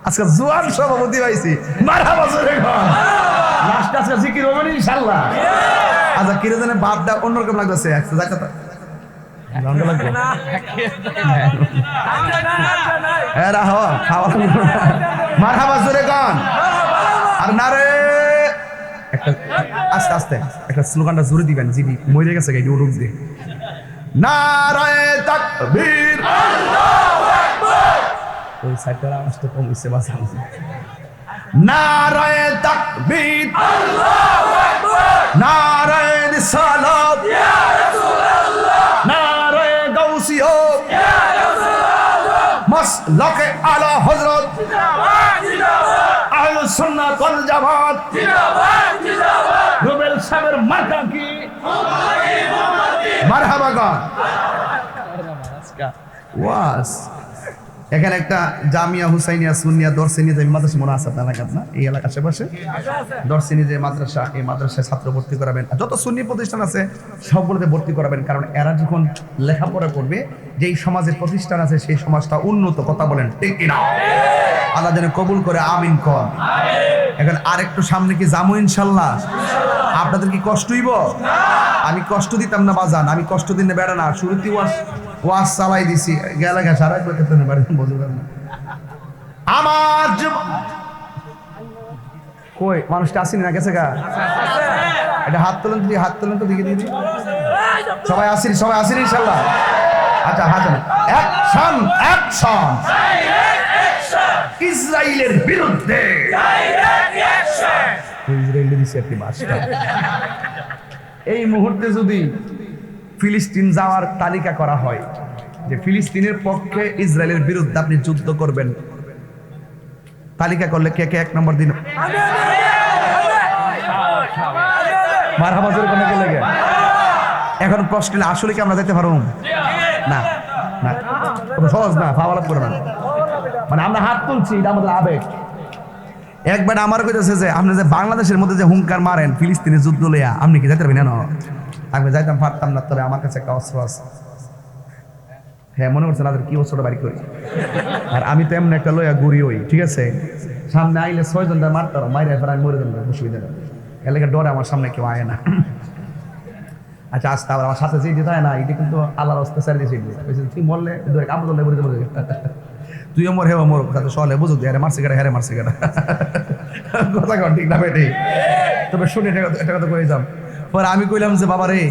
আজকে জোয়ান সভাপতি পাইছি মারহাবা জোরে কোন লাস্ট আজকে জিকির হবে না ইনশাআল্লাহ আচ্ছা কিরে জানে বাপটা অন্যরকম লাগতেছে আজকে যাইতা জানতে লাগবে এরা হ খাওয়া মারহাবা জোরে কোন আর নারে একটা আস্তে আস্তে একটা স্লোগানটা জোরে দিবেন জিবি মরে গেছে গাইডি উড়ুক দিয়ে নারায়ে তাকবীর আল্লাহু আকবার ওই সাইডটার আওয়াজটা কম হইছে বাস নারায়ে তাকবীর আল্লাহু আকবার নারায়ে রিসালাত ইয়া রাসূলুল্লাহ নারায়ে গাউসিয়া ইয়া রাসূলুল্লাহ মাসলাকে আলা হযরত জিন্দাবাদ জিন্দাবাদ আহলুস সুন্নাত ওয়াল জামাত জিন্দাবাদ জিন্দাবাদ রুবেল সাহেবের মাথা কি মারহাবা গান ওয়াস এখানে একটা জামিয়া হুসাইনিয়া সুন্নিয়া দর্শনীয় যে মাদ্রাসা মনে আছে আপনার এলাকাত না এই এলাকার আশেপাশে দর্শনীয় যে মাদ্রাসা এই মাদ্রাসায় ছাত্র ভর্তি করাবেন যত সুন্নি প্রতিষ্ঠান আছে সবগুলোতে ভর্তি করাবেন কারণ এরা যখন লেখাপড়া করবে যেই সমাজের প্রতিষ্ঠান আছে সেই সমাজটা উন্নত কথা বলেন ঠিক কিনা আল্লাহ যেন কবুল করে আমিন কর এখন আরেকটু সামনে কি যাবো ইনশাল্লাহ আপনাদের কি কষ্ট হইব আমি কষ্ট দিতাম না বাজান আমি কষ্ট দিন বেড়া না শুরুতেই ওয়াজ চালাই দিছি গেলে গেছে আর একবার খেতে না পারি বুঝলাম না আমার কই মানুষটা আসেনি না গেছে গা এটা হাত তোলেন তো দিকে দিয়ে সবাই আসেনি ইনশাল্লাহ আচ্ছা হাজার অ্যাকশন অ্যাকশন ইসরায়েলের বিরুদ্ধে ইসরায়েলের দিছে একটি ভাষা এই মুহূর্তে যদি ফিলিস্তিন যাওয়ার তালিকা করা হয় যে ফিলিস্তিনের পক্ষে ইসরায়েলের বিরুদ্ধে আপনি যুদ্ধ করবেন তালিকা করলে কে কে 1 নম্বর দিন মারহাবা জোরে কোন কে লাগে এখন প্রশ্ন আসলে কি আমরা যেতে পারব না না কোনো সহজ না ফাওয়ালাত করে না মানে আমরা হাত তুলছি এটা আমাদের আবেগ একবার আমার কইতেছে যে আপনি যে বাংলাদেশের মধ্যে যে হুঙ্কার মারেন ফিলিস্তিনের যুদ্ধ লইয়া আপনি কি যেতে পারবেন না আমি যাইতাম পারতাম না তবে আমার কাছে একটা অস্ত্র আছে হ্যাঁ মনে করছেন তাদের কি অস্ত্রটা বাড়ি করি আর আমি তো এমন একটা লইয়া ঘুরি ওই ঠিক আছে সামনে আইলে 6 জনটা মারতাম মাইরে ফের আমি মরে যাবো অসুবিধা নেই এলাকা ডরে আমার সামনে কেউ আয় না আচ্ছা আসতে আবার আমার সাথে যেতে হয় না এটা কিন্তু আল্লাহর রাস্তা ছেড়ে দিয়েছে তুই মরলে কাপড় ধরলে মরে যাবো তুইও মর হেও মর কথা সলে বুঝুক হ্যাঁ মারছে কেটা হ্যাঁ মারছে কেটা কথা কন ঠিক না বেটে তবে শুনে এটা কথা কয়ে যাম পরে আমি কইলাম যে বাবা রে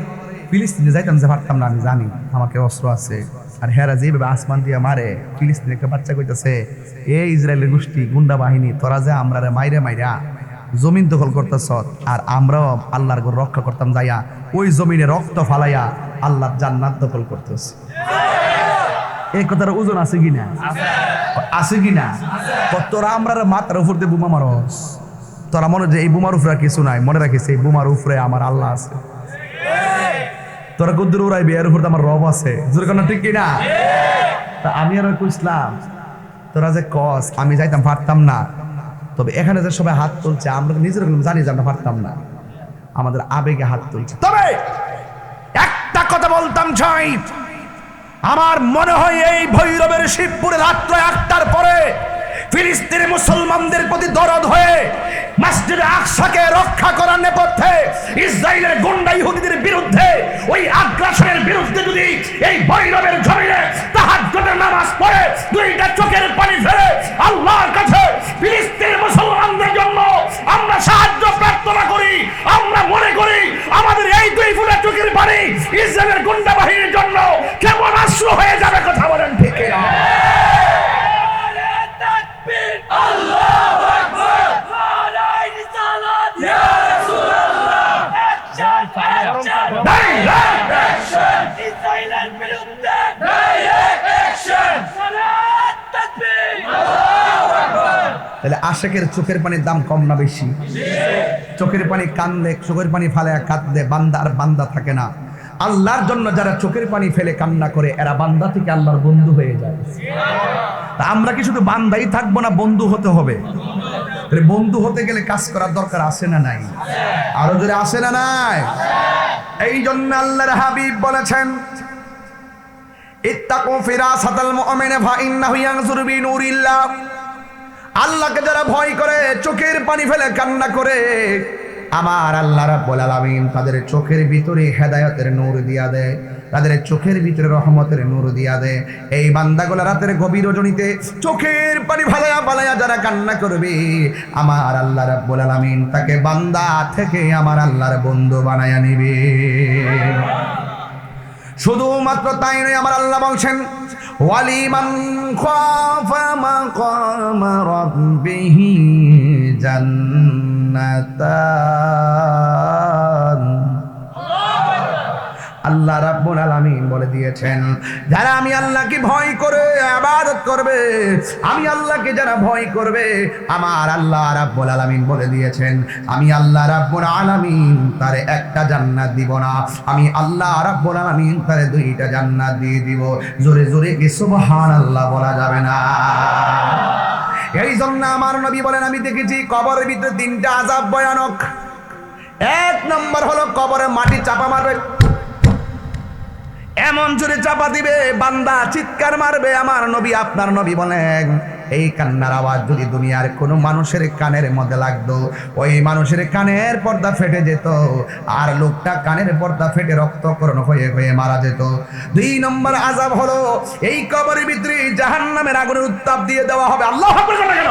ফিলিস্তিনে যাইতাম যে পারতাম না আমি জানি আমাকে অস্ত্র আছে আর হেরা যেভাবে আসমান দিয়ে মারে ফিলিস্তিনে একটা বাচ্চা কইতেছে এই ইসরায়েলের গোষ্ঠী গুন্ডা বাহিনী তোরা যে আমরা মাইরা জমিন দখল করতেছ আর আমরাও আল্লাহর ঘর রক্ষা করতাম যাইয়া ওই জমিনে রক্ত ফালাইয়া আল্লাহর জান্নাত দখল করতেছে এই কথার ওজন আছে কিনা আছে কিনা তোরা আমরা মাথার উপর দিয়ে বোমা মারস তোরা মনে যে এই বোমার উপরে কিছু নাই মনে রাখিস এই বোমার উপরে আমার আল্লাহ আছে তোরা কুদ্দুর উড়াইবি এর উপর আমার রব আছে জোরে কোন ঠিক কিনা তা আমি আর কইছিলাম তোরা যে কস আমি যাইতাম পারতাম না তবে এখানে যে সবাই হাত তুলছে আমরা নিজের জানি যে আমরা পারতাম না আমাদের আবেগে হাত তুলছে তবে একটা কথা বলতাম চাই আমার মনে হয় এই ভৈরবের শিবপুরে রাত্র 1টার পরে ফিলিস্তিনি মুসলমানদের প্রতি দরদ হয়ে মসজিদে আকসাকে রক্ষা করার নেপথ্যে ইসরায়েলের গুন্ডা ইহুদিদের বিরুদ্ধে ওই আগ্রাসনের বিরুদ্ধে যদি এই ভৈরবের জমিনে তাহাজ্জুদের নামাজ পড়ে দুইটা চোখের পানি ফেলে ইসরায়েলের গুন্ডা বাহিনীর জন্য কেমন আশ্রয় হয়ে যাবে, কথা বলেন ঠিক কিনা? তাহলে আশেকের চোখের পানির দাম কম না বেশি? চোখের পানি কান্দে, চোখের পানি ফালে কাঁদলে বান্দা আর বান্দা থাকে না। আল্লাহর জন্য যারা চোখের পানি ফেলে কান্না করে এরা বান্দা থেকে আল্লাহর বন্ধু হয়ে যায়। তা আমরা কি শুধু বান্দাই থাকবো না, বন্ধু হতে হবে? বন্ধু হতে গেলে কাজ করার দরকার আছে না নাই? আরো জোরে আছে না নাই? এই জন্য আল্লাহর হাবিব বলেছেন, ইত্তাকু ফিরাসাতাল মুমিনি ফাইন্নাহু ইয়ানজুরু বিনুরিল্লাহ। আল্লাহকে যারা ভয় করে, চোখের পানি ফেলে কান্না করে, আমার আল্লাহ রাব্বুল আলামিন তাদের চোখের ভিতরে হেদায়েতের নূর দিয়া দেয়, তাদের চোখের ভিতরে রহমতের নূর দিয়া দেয়। এই বান্দাগুলো রাতের গভীর রজনীতে চোখের পানি ফালায়া ফালায়া যারা কান্না করবে, আমার আল্লাহ রাব্বুল আলামিন তাকে বান্দা থেকে আমার আল্লাহর বন্ধু বানায়া নিবে। শুধুমাত্র তাই নয়, আমার আল্লাহ বলছেন, ওয়ালিমান খাফা মাকামা রাব্বিহি জান্নাতান। আল্লাহ রাব্বুল আলামিন বলে দিয়েছেন, যারা আমি আল্লাহকে ভয় করে ইবাদত করবে, আমি আল্লাহকে যারা ভয় করবে, আমার আল্লাহ রাব্বুল আলামিন বলে দিয়েছেন, আমি আল্লাহ রাব্বুল আলামিন তারে একটা জান্নাত দিব না, আমি আল্লাহ রাব্বুল আলামিন তারে দুইটা জান্নাত দিয়ে দিব। জোরে জোরে কি সুবহানাল্লাহ বলা যাবে না? এই জন্য আমার নবী বলেন, আমি দেখেছি কবরের ভিতরে তিনটা আযাব ভয়ানক। এক নম্বর হলো কবরে মাটি চাপা মারবে, এমন জোরে চাপা দিবে বান্দা চিৎকার মারবে। আমার নবী, আপনার নবী বলেন, এই কান্নার আওয়াজ যদি দুনিয়ার কোনো মানুষের কানের মধ্যে লাগতো, ওই মানুষের কানের পর্দা ফেটে যেত, আর লোকটা কানের পর্দা ফেটে রক্তকরণ হয়ে হয়ে মারা যেত। দুই নম্বর আযাব হলো এই কবরের ভিতরে জাহান্নামের আগুনের উত্তাপ দিয়ে দেওয়া হবে। আল্লাহু আকবার বলেন কেন?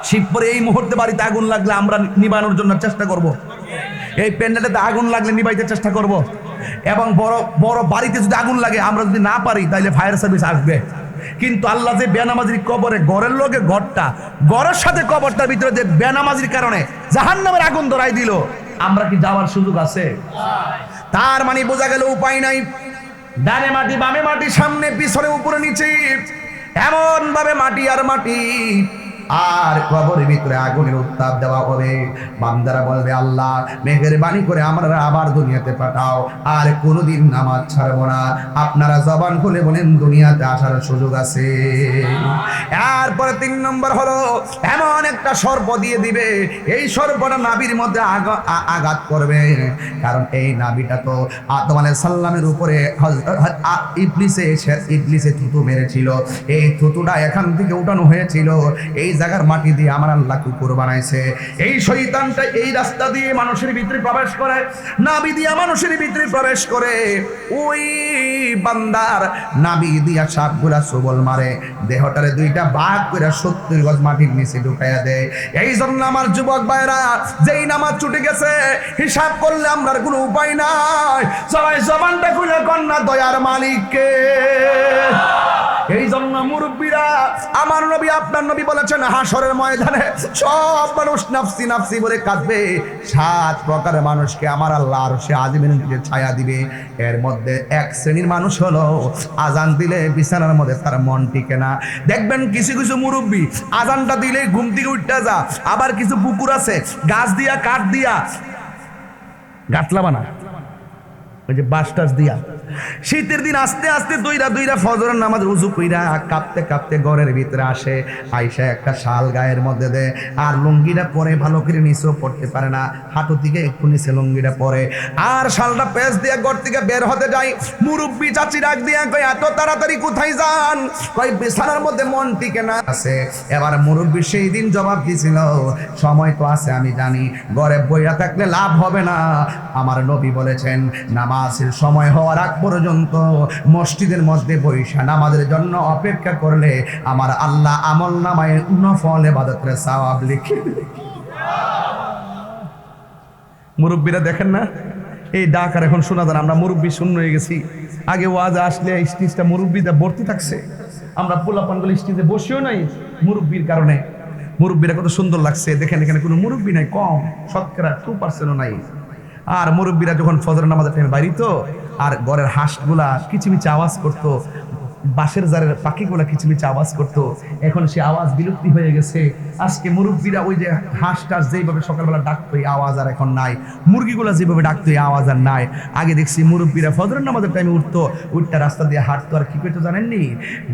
শিবপুরে এই মুহূর্তে বাড়িতে আগুন লাগলে আমরা নিবানোর জন্য চেষ্টা করব। এই প্যান্ডেলেতে আগুন লাগলে নিবাইতে চেষ্টা করব। এবং বড় বড় বাড়িতে যদি আগুন লাগে, আমরা যদি না পারি তাহলে ফায়ার সার্ভিস আসবে। কিন্তু আল্লাহ যে বেনামাজির কবরে, ঘরের লোকে ঘরটা, ঘরের সাথে কবরটার ভিতরে যে বেনামাজির কারণে জাহান্নামের আগুন ধরাই দিল, আমরা কি যাওয়ার সুযোগ আছে? তার মানে বোঝা গেল উপায় নাই। ডানে মাটি, বামে মাটি, সামনে পিছনে, উপরে নিচে, এমন ভাবে মাটি আর মাটি, আর কবরের ভিতরে আগুনের উত্তাপ দেওয়া হবে। বান্দারা বলবে, আল্লাহ মেহেরবানি করে আমরা আবার দুনিয়াতে পাঠাও, আর কোনোদিন নামাজ ছাড়বো না। আপনারা জবান খুলে বলেন, দুনিয়াতে আসার সুযোগ আছে। এরপরে তিন নম্বর হলো এমন একটা সর্প দিয়ে দিবে, এই সর্পটা নাভির মধ্যে আঘাত করবে। কারণ এই নাভিটা তো আদম আলাইহিস সালামের উপরে ইবলিসে থুতু মেরেছিল, এই থুতুটা এখান থেকে উঠানো হয়েছিল। এই জায়গার মাটি দিয়ে আমার আল্লাহ কুকুর বানাইছে। এই শয়তানটা এই রাস্তা দিয়ে মানুষের ভিতরে প্রবেশ করে, নাভি দিয়ে মানুষের ভিতরে প্রবেশ করে, ওই বান্দার নাভি দিয়া সাপগুলা সবল মারে, দেহটারে দুইটা ভাগ করে 70 গজ মাটির নিচে ঢুকাইয়া দেয়। এই জন্য আমার যুবক ভাইরা, যেই নামাজ ছুটে গেছে, হিসাব করলে আমরা কোনো উপায় নাই। সবাই জবানটা খুলে কন্যা দয়ার মালিককে। এই জন্য মুরব্বীরা, আমার নবী, আপনার নবী বলেছেন, হাসরের ময়দানে সব মানুষ নাফসি নাফসি বলে কাঁদবে। 7 প্রকারের মানুষকে আমার আল্লাহ আরশে আজিমের নিচে ছায়া দিবে। এর মধ্যে এক শ্রেণীর মানুষ হলো, আজান দিলে বিছানার মধ্যে তার মন টিকে না। দেখবেন কিছু কিছু মুরব্বী আজানটা দিলে ঘুম থেকে উঠতে যা। আবার কিছু পুকুর আছে, গাছ দিয়া কাঠ দিয়া গাছলা বানা, ওই যে বাঁশ টাস দিয়া, শীতের দিন আস্তে আস্তে দুইরা ফজরের নামাজ উযু কইরা কাঁপতে কাঁপতে ঘরের ভিতরে আসে, আইসা একটা শাল গায়ের মধ্যে দেয়, আর লুঙ্গিটা পরে ভালো করে নিচেও পড়তে পারে না, হাঁটু থেকে একটু নিচে লুঙ্গিটা পরে, আর শালটা পেঁচ দিয়ে ঘর থেকে বের হতে যায়। মুরব্বী চাচি ডাক দিয়া কয়, এত তাড়াতাড়ি কোথায় যান? কয়, বিছানার মধ্যে মন টিকে না আছে। এবার মুরব্বী সেই দিন জবাব দিছিল, সময় তো আছে আমি জানি, ঘরে বইয়া থাকলে লাভ হবে না। আমার নবী বলেছেন, নামাজের সময় হওয়ার আগ পর্যন্ত মসজিদের মধ্যে বৈশা নামাজের জন্য অপেক্ষা করলে আমার আল্লাহ আমল নামায় নফল ইবাদতের সওয়াব লিখে। মুরব্বীরা দেখেন না, এই ডাক আর এখন শোনা যায় না। আমরা মুরব্বী শূন্য হয়ে গেছি। আগে ওয়াজ আসলে স্টেজটা মুরব্বীতে ভর্তি থাকছে, আমরা পোলাপানগুলো স্টেজে বসেও নাই মুরব্বীর কারণে। মুরব্বীরা কত সুন্দর লাগছে দেখেন, এখানে কোনো মুরব্বী নাই, কম, শতকরা 2%ও নাই। আর মুরব্বীরা যখন ফজর নামাজের টাইমে বাইরিত আর ঘরের হাঁসগুলা কিচিমিচি আওয়াজ করতো, বাঁশের জারের পাখিগুলা কিচিমিচি আওয়াজ করতো, এখন সে আওয়াজ বিলুপ্তি হয়ে গেছে। আজকে মুরব্বীরা ওই যে হাঁস টাস যেইভাবে সকালবেলা ডাকতো এই আওয়াজ আর এখন নাই, মুরগিগুলা যেভাবে ডাকতো এই আওয়াজ আর নাই। আগে দেখছি মুরব্বীরা ফজরের নামাজের টাইমে উঠতো, উঠটা রাস্তা দিয়ে হাঁটতো আর কি করতো জানেননি?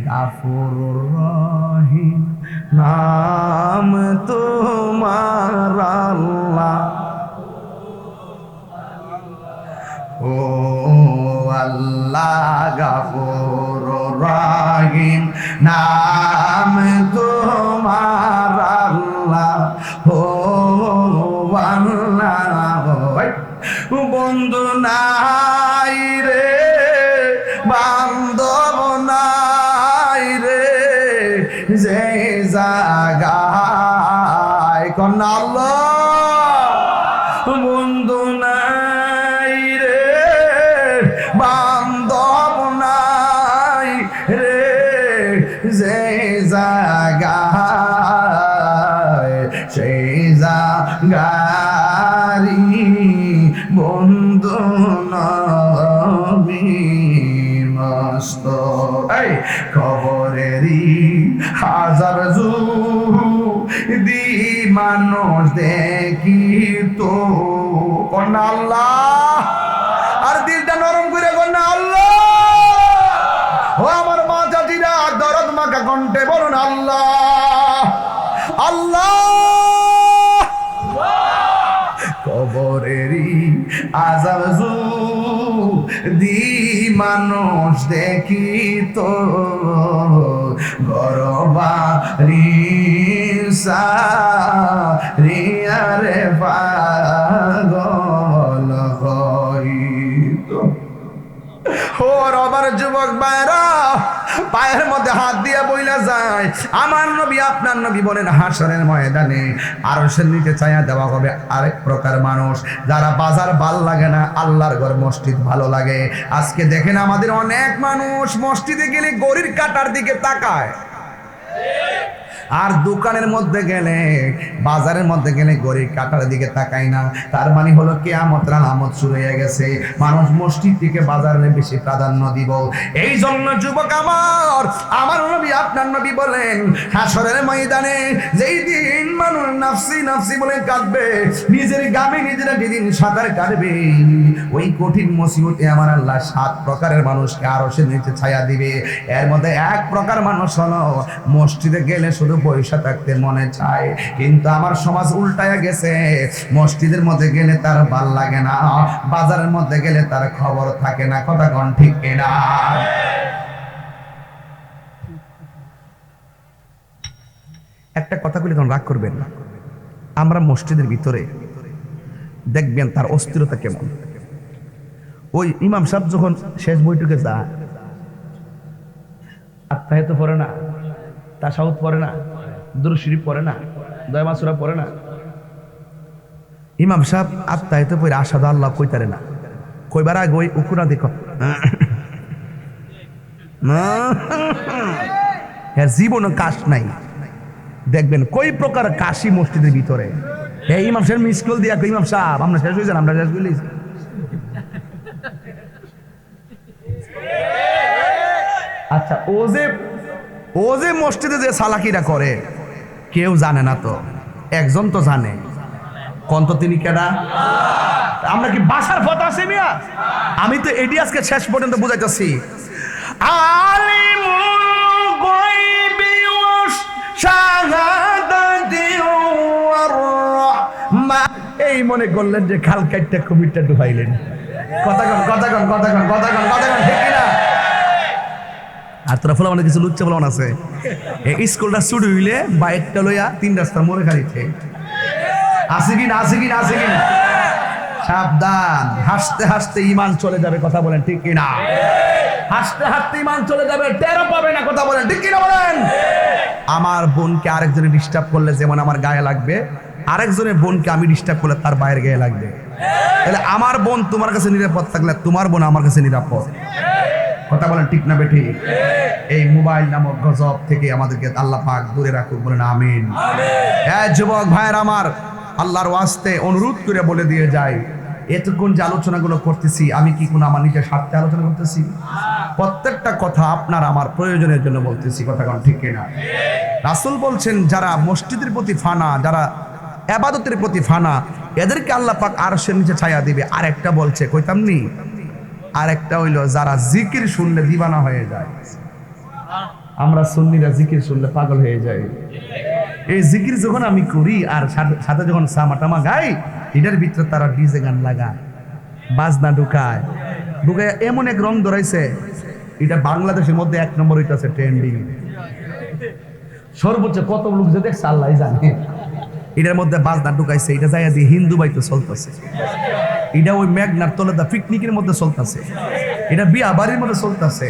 গাফুরুর রহিম নাম তোমার আল্লাহ, ও আল্লাহ গাফুর রহিম নাম তোমার আল্লাহ, ও আল্লাহ। বন্ধু নাই রে, বান্ধব নাই রে, যে জাগায় কন্যা আল্লাহ, বন্ধু নাই রে, বান্ধব নাই রে, যে জাগায় সেই জাগারি বন্ধু নবী মস্ত। এই খবরেরই হাজার দি মানুষ দেখি তো কন্যা আল্লাহ, আর দিলটা নরম করে কন্যা আল্লাহ। ও আমার মা চাচিরা দরদ মাখা কণ্ঠে বলুন আল্লাহ আল্লাহ। কবরেরই আজাব দি মানুষ দেখি তো গরবারি রিয়ারে পাগল হইতো। ও রবার যুবক ভাইরা, পায়ের মধ্যে হাত দিয়ে বইলা যায় আমার নবী আপনার নবী বলেন হাসরের ময়দানে আরশের নিচে ছায়া দেওয়া হবে আরেক প্রকার মানুষ, যারা বাজার ভাল লাগে না, আল্লাহর ঘর মসজিদ ভালো লাগে। আজকে দেখেন আমাদের অনেক মানুষ মসজিদে গেলে গড়ির কাটার দিকে তাকায়, আর দোকানের মধ্যে গেলে বাজারের মধ্যে গেলে গড়ির কাটার দিকে তাকায় না। তার মানে হলো কিয়ামতের আলামত শুরু হয়ে গেছে। মানুষ মসজিদ থেকে বাজারে বেশি প্রাধান্য দিব। এই জন্য যুবক আমার নবী আপনার নবী বলেন হাসরের ময়দানে যেই দিন মানুষ নাফসি নাফসি বলে কাঁদবে, নিজের গামে নিজেরা যেদিন সাঁতার কাটবে, ওই কঠিন মুসিবতে আমার আল্লাহ 7 প্রকারের মানুষকে আরশের নিচে ছায়া দিবে। এর মধ্যে এক প্রকার মানুষ হলো মসজিদে গেলে শুধু পয়সা থাকতে মনে চায়, কিন্তু আমার সমাজ উল্টায়া গেছে। মসজিদের মধ্যে গেলে তার ভাল লাগে না, বাজারের মধ্যে গেলে তার খবর থাকে না। কথা কোন ঠিক কিনা? একটা কথা বলি, তখন রাগ করবেন না। আমরা মসজিদের ভিতরে দেখবেন তার অস্থিরতা কেমন। ওই ইমাম সাহেব যখন শেষ বৈঠকে যায়, আত্মাহিত পড়ে না, তাশাহুদ পড়ে না, দুরূদ শরীফ পড়ে না, দোয়া মাসুরা পড়ে না। ইমাম সাহেব আত্মাহিত পড়ে আশহাদু আল্লাহ কইতারে না, কইবার আগে ওই উকুরা দেখো এর জীবনে কাশ নাই। দেখবেন কই প্রকার কাশি মসজিদের ভিতরে। এই ইমাম সাহেব মিস কল দিয়া ইমাম সাহেব আমরা শেষ হয়ে যান, আমরা শেষ করলি। আচ্ছা, ও যে মসজিদে যে সালাকিরা করে কেউ জানে না, তো একজন তো জানে। কোন তো তিনি কেডা? আমরা কি বাসার ফত আছে মিয়া? আমি তো এডি আজকে শেষ পর্যন্ত বুঝাইতেছি। আলিমুল গায়বি ওয়াশ শাহাদাতি ওয়ার রাহমান। এই মনে করলেন যে খাল কাটটা কুমিরটা ডুবাইলেন। কথা কন ঠিক কিনা? আর তোরা ফলা মানে কিছু লুচ্চা ফলান আছে, এই স্কুলটা শুরু হইলে বাইকটা লইয়া 3 রাস্তার মোড়ে খালিছে। আছে কিনা? সাবধান, হাসতে হাসতে ইমান চলে যাবে। কথা বলেন ঠিক কিনা? হাসতে হাসতে ইমান চলে যাবে, টেরও পাবে না। কথা বলেন ঠিক কিনা? বলেন। আমার বোনকে আরেকজনে ডিস্টার্ব করলে যেমন আমার গায়ে লাগবে, আরেকজনের বোনকে আমি ডিস্টার্ব করলে তার বাইরে গায়ে লাগবে। তাহলে আমার বোন তোমার কাছে নিরাপদ থাকলে তোমার বোন আমার কাছে নিরাপদ। কথা বলেন ঠিক না বেঠিক? এই মোবাইল নামক গজব থেকে আমাদেরকে আল্লাহ পাক দূরে রাখুক, বলেন আমিন। হ্যাঁ যুবক ভাইয়ের আমার, আল্লাহর ওয়াস্তে অনুরোধ করে বলে দিয়ে যাই, এতক্ষণ যে আলোচনাগুলো করতেছি আমি কি কোনো আমার নিজের স্বার্থে আলোচনা করতেছি? প্রত্যেকটা কথা আপনার আমার প্রয়োজনের জন্য বলতেছি। কথা কোন ঠিক কিনা? রাসূল বলছেন যারা মসজিদের প্রতি ফানা, যারা ইবাদতের প্রতি ফানা, এদেরকে আল্লাহ পাক আরশের নিচে ছায়া দিবে। আর একটা বলছে কইতাম নি, আর একটা হইলো যারা জিকির শুনলে দিবানা হয়ে যায়। আমরা সুন্নিরা জিকির শুনলে পাগল হয়ে যাই। এই জিকির যখন আমি করি আর সাথে যখন সামাটামা গাই, এটার ভিতরে তারা ডিজে গান লাগায়, বাজনা ঢুকায় এমন এক রং ধরাইছে, এটা বাংলাদেশের মধ্যে 1 নম্বর হইতাছে ট্রেন্ডিং। সর্বোচ্চ কত লোক যে দেখছে আল্লাহ জানে। এটার মধ্যে বাজনা ঢুকাইছে, এটা যাইয়া দিয়ে হিন্দু বাইতে চলতেছে, এটা ওই মেঘনার তলে দা পিকনিকের মধ্যে চলতেছে, এটা বিয়া বাড়ির মধ্যে চলতেছে।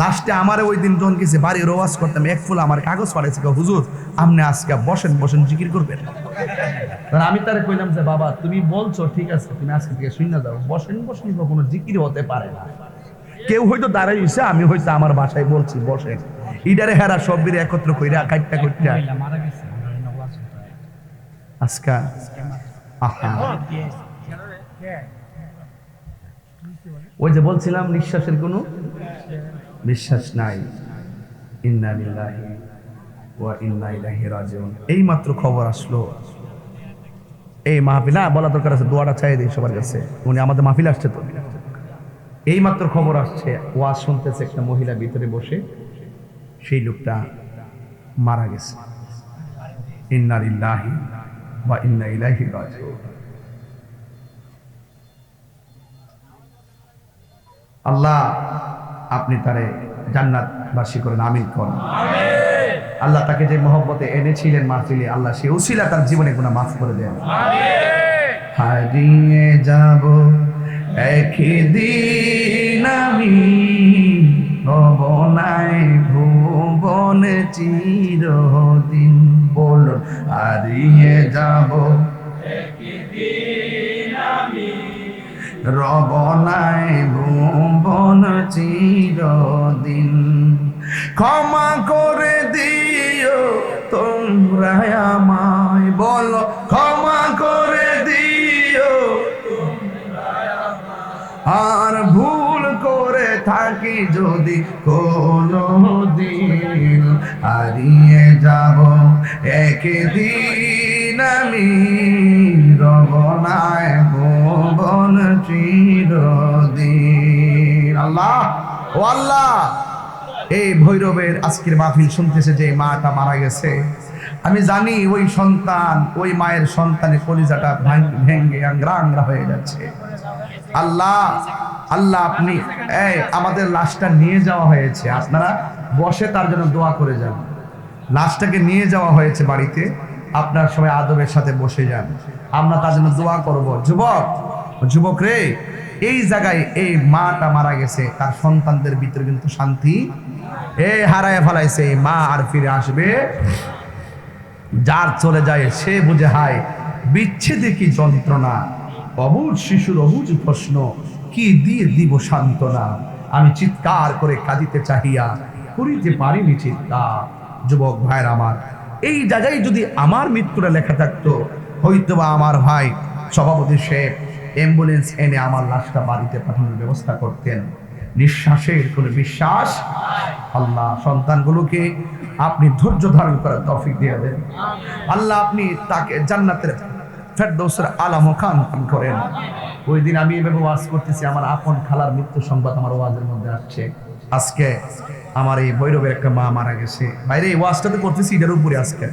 লাস্টে আমার ওই দিন যখন গেছে বাড়ি রোয়াজ করতাম, এক ফুল আমার কাগজ পাঠাইছে, হুজুর আপনি আজকে বসেন বসেন জিকির করবেন। আমি তারে কইলাম যে বাবা তুমি বলছো ঠিক আছে, তুমি আজকে থেকে শুনে যাও, বসেন বসেন কোনো জিকির হতে পারে না। কেউ হয়তো দাঁড়াই হইছে, আমি হয়তো আমার বাসায় বলছি বসেন, ইডারে হেরা সব বিরে একত্র কইরা কাটটা কইরা আজকা আহা। ওই যে বলছিলাম নিঃশ্বাসের কোনো বিশ্বাস নাই। ইন্না লিল্লাহি ওয়া ইন্না ইলাইহি রাজিউন। এই মাত্র খবর আসলো, এই মাহফিল না বলা দরকার আছে, দোয়াটা চাই দিই সবার কাছে, উনি আমাদের মাহফিল আসছে তো। এই মাত্র খবর আসছে, ওয়াজ শুনতেছে একটা মহিলা ভিতরে বসে, সেই লোকটা মারা গেছে। ইন্না লিল্লাহি ওয়া ইন্না ইলাইহি রাজিউন। আল্লাহ আপনি তারে জান্নাতবাসী করেন, আমিন করেন। আল্লাহ তাকে যে মহব্বতে এনেছিলেন মাহফিলে, আল্লাহ সে উসিলা তার জীবনে গুনাহ মাফ করে দেন। হারিয়ে যাব একদিন আমি, হব নাই ভুবনে চিরদিন। বলুন হারিয়ে যাব একদিন আমি, রব নাই ভুবন চিরদিন। ক্ষমা করে দিও তোমরা আমায়, বলো ক্ষমা করে দিও আর ভুল করে থাকি যদি কোনদিন, হারিয়ে যাব একদিন আমি, রব নাই ভুবন চিরদিন। আল্লাহ ও আল্লাহ, এই ভৈরবের আজকের মাহফিল শুনতেছে যে মাটা মারা গেছে, আমি জানি ওই সন্তান, ওই মায়ের সন্তানের কলিজাটা ভেঙে আংরা আংরা হয়ে যাচ্ছে। আল্লাহ আল্লাহ আপনি আমাদের লাশটা নিয়ে যাওয়া হয়েছে, আপনারা বসে তার জন্য দোয়া করে যান। লাশটাকে নিয়ে যাওয়া হয়েছে বাড়িতে, আপনারা সবাই আদবের সাথে বসে যান, আমরা তার জন্য দোয়া করব। যুবক রে, এই জায়গায় এই মাটা মারা গেছে, তার সন্তানদের ভিতরে কিন্তু শান্তি হারায় ফেলাইছে। মা আর ফিরে আসবে, যার চলে যায় সে বুঝে হায় বিচ্ছেদে কি যন্ত্রণা, অবুঝ শিশুর অবুঝ প্রশ্ন, কি দিয়ে দিব সান্ত্বনা। আমি চিৎকার করে কাঁদিতে চাহিয়া করিতে পারিনি চিৎকার। যুবক ভাইয়ের আমার, এই জায়গায় যদি আমার মৃত্যুটা লেখা থাকতো, হয়তোবা আমার ভাই সভাপতি সাহেব অ্যাম্বুলেন্স এনে আমার লাশটা বাড়িতে পাঠানোর ব্যবস্থা করতেন। নিঃশ্বাসের কোনো বিশ্বাস, আল্লাহ সন্তানগুলোকে আপনি ধৈর্য ধারণ করার তৌফিক দিয়ে দেন। আল্লাহ আপনি তাকে জান্নাতের ফেরদৌসের আলা মুকাম করেন। ওই দিন আমি এভাবে ওয়াজ করতেছি, আমার আপন খালার মৃত্যু সংবাদ আমার ওয়াজের মধ্যে আসছে। আজকে আমার এই ভৈরবের একটা মা মারা গেছে। বাইরে এই ওয়াজটা তো করতেছি এটার উপরে, আজকে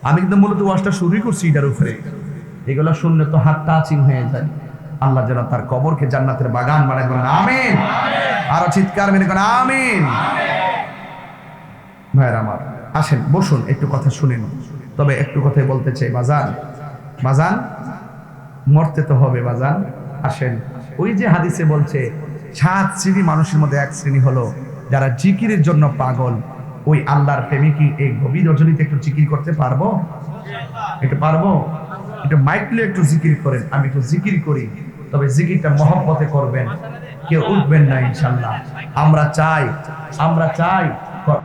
আমি কিন্তু মূলত ওয়াজটা শুরুই করছি এটার উপরে। এগুলো শুনলে তো হাত টাচিং হয়ে যায়। আল্লাহ যেন তার কবরকে জান্নাতের বাগান বানায়, বলেন আমিন। আরো চিৎকার মেনে করেন আমিন। ভাইয়ের আমার, আসেন বসুন, একটু কথা শুনেন। তবে একটু কথাই বলতে চাই, বাজান বাজান মরতে তো হবে বাজান। আসেন, ওই যে হাদিসে বলছে 7 শ্রেণী মানুষের মধ্যে 1 শ্রেণী হলো যারা জিকিরের জন্য পাগল। ওই আল্লাহর প্রেমে কি এই গভীর রজনীতে একটু জিকির করতে পারবো? একটু পারবো? একটু মাইকলে একটু জিকির করেন, আমি একটু জিকির করি, তবে জিকিরটা মহব্বতে করবেন, কেউ উঠবেন না ইনশাল্লাহ। আমরা চাই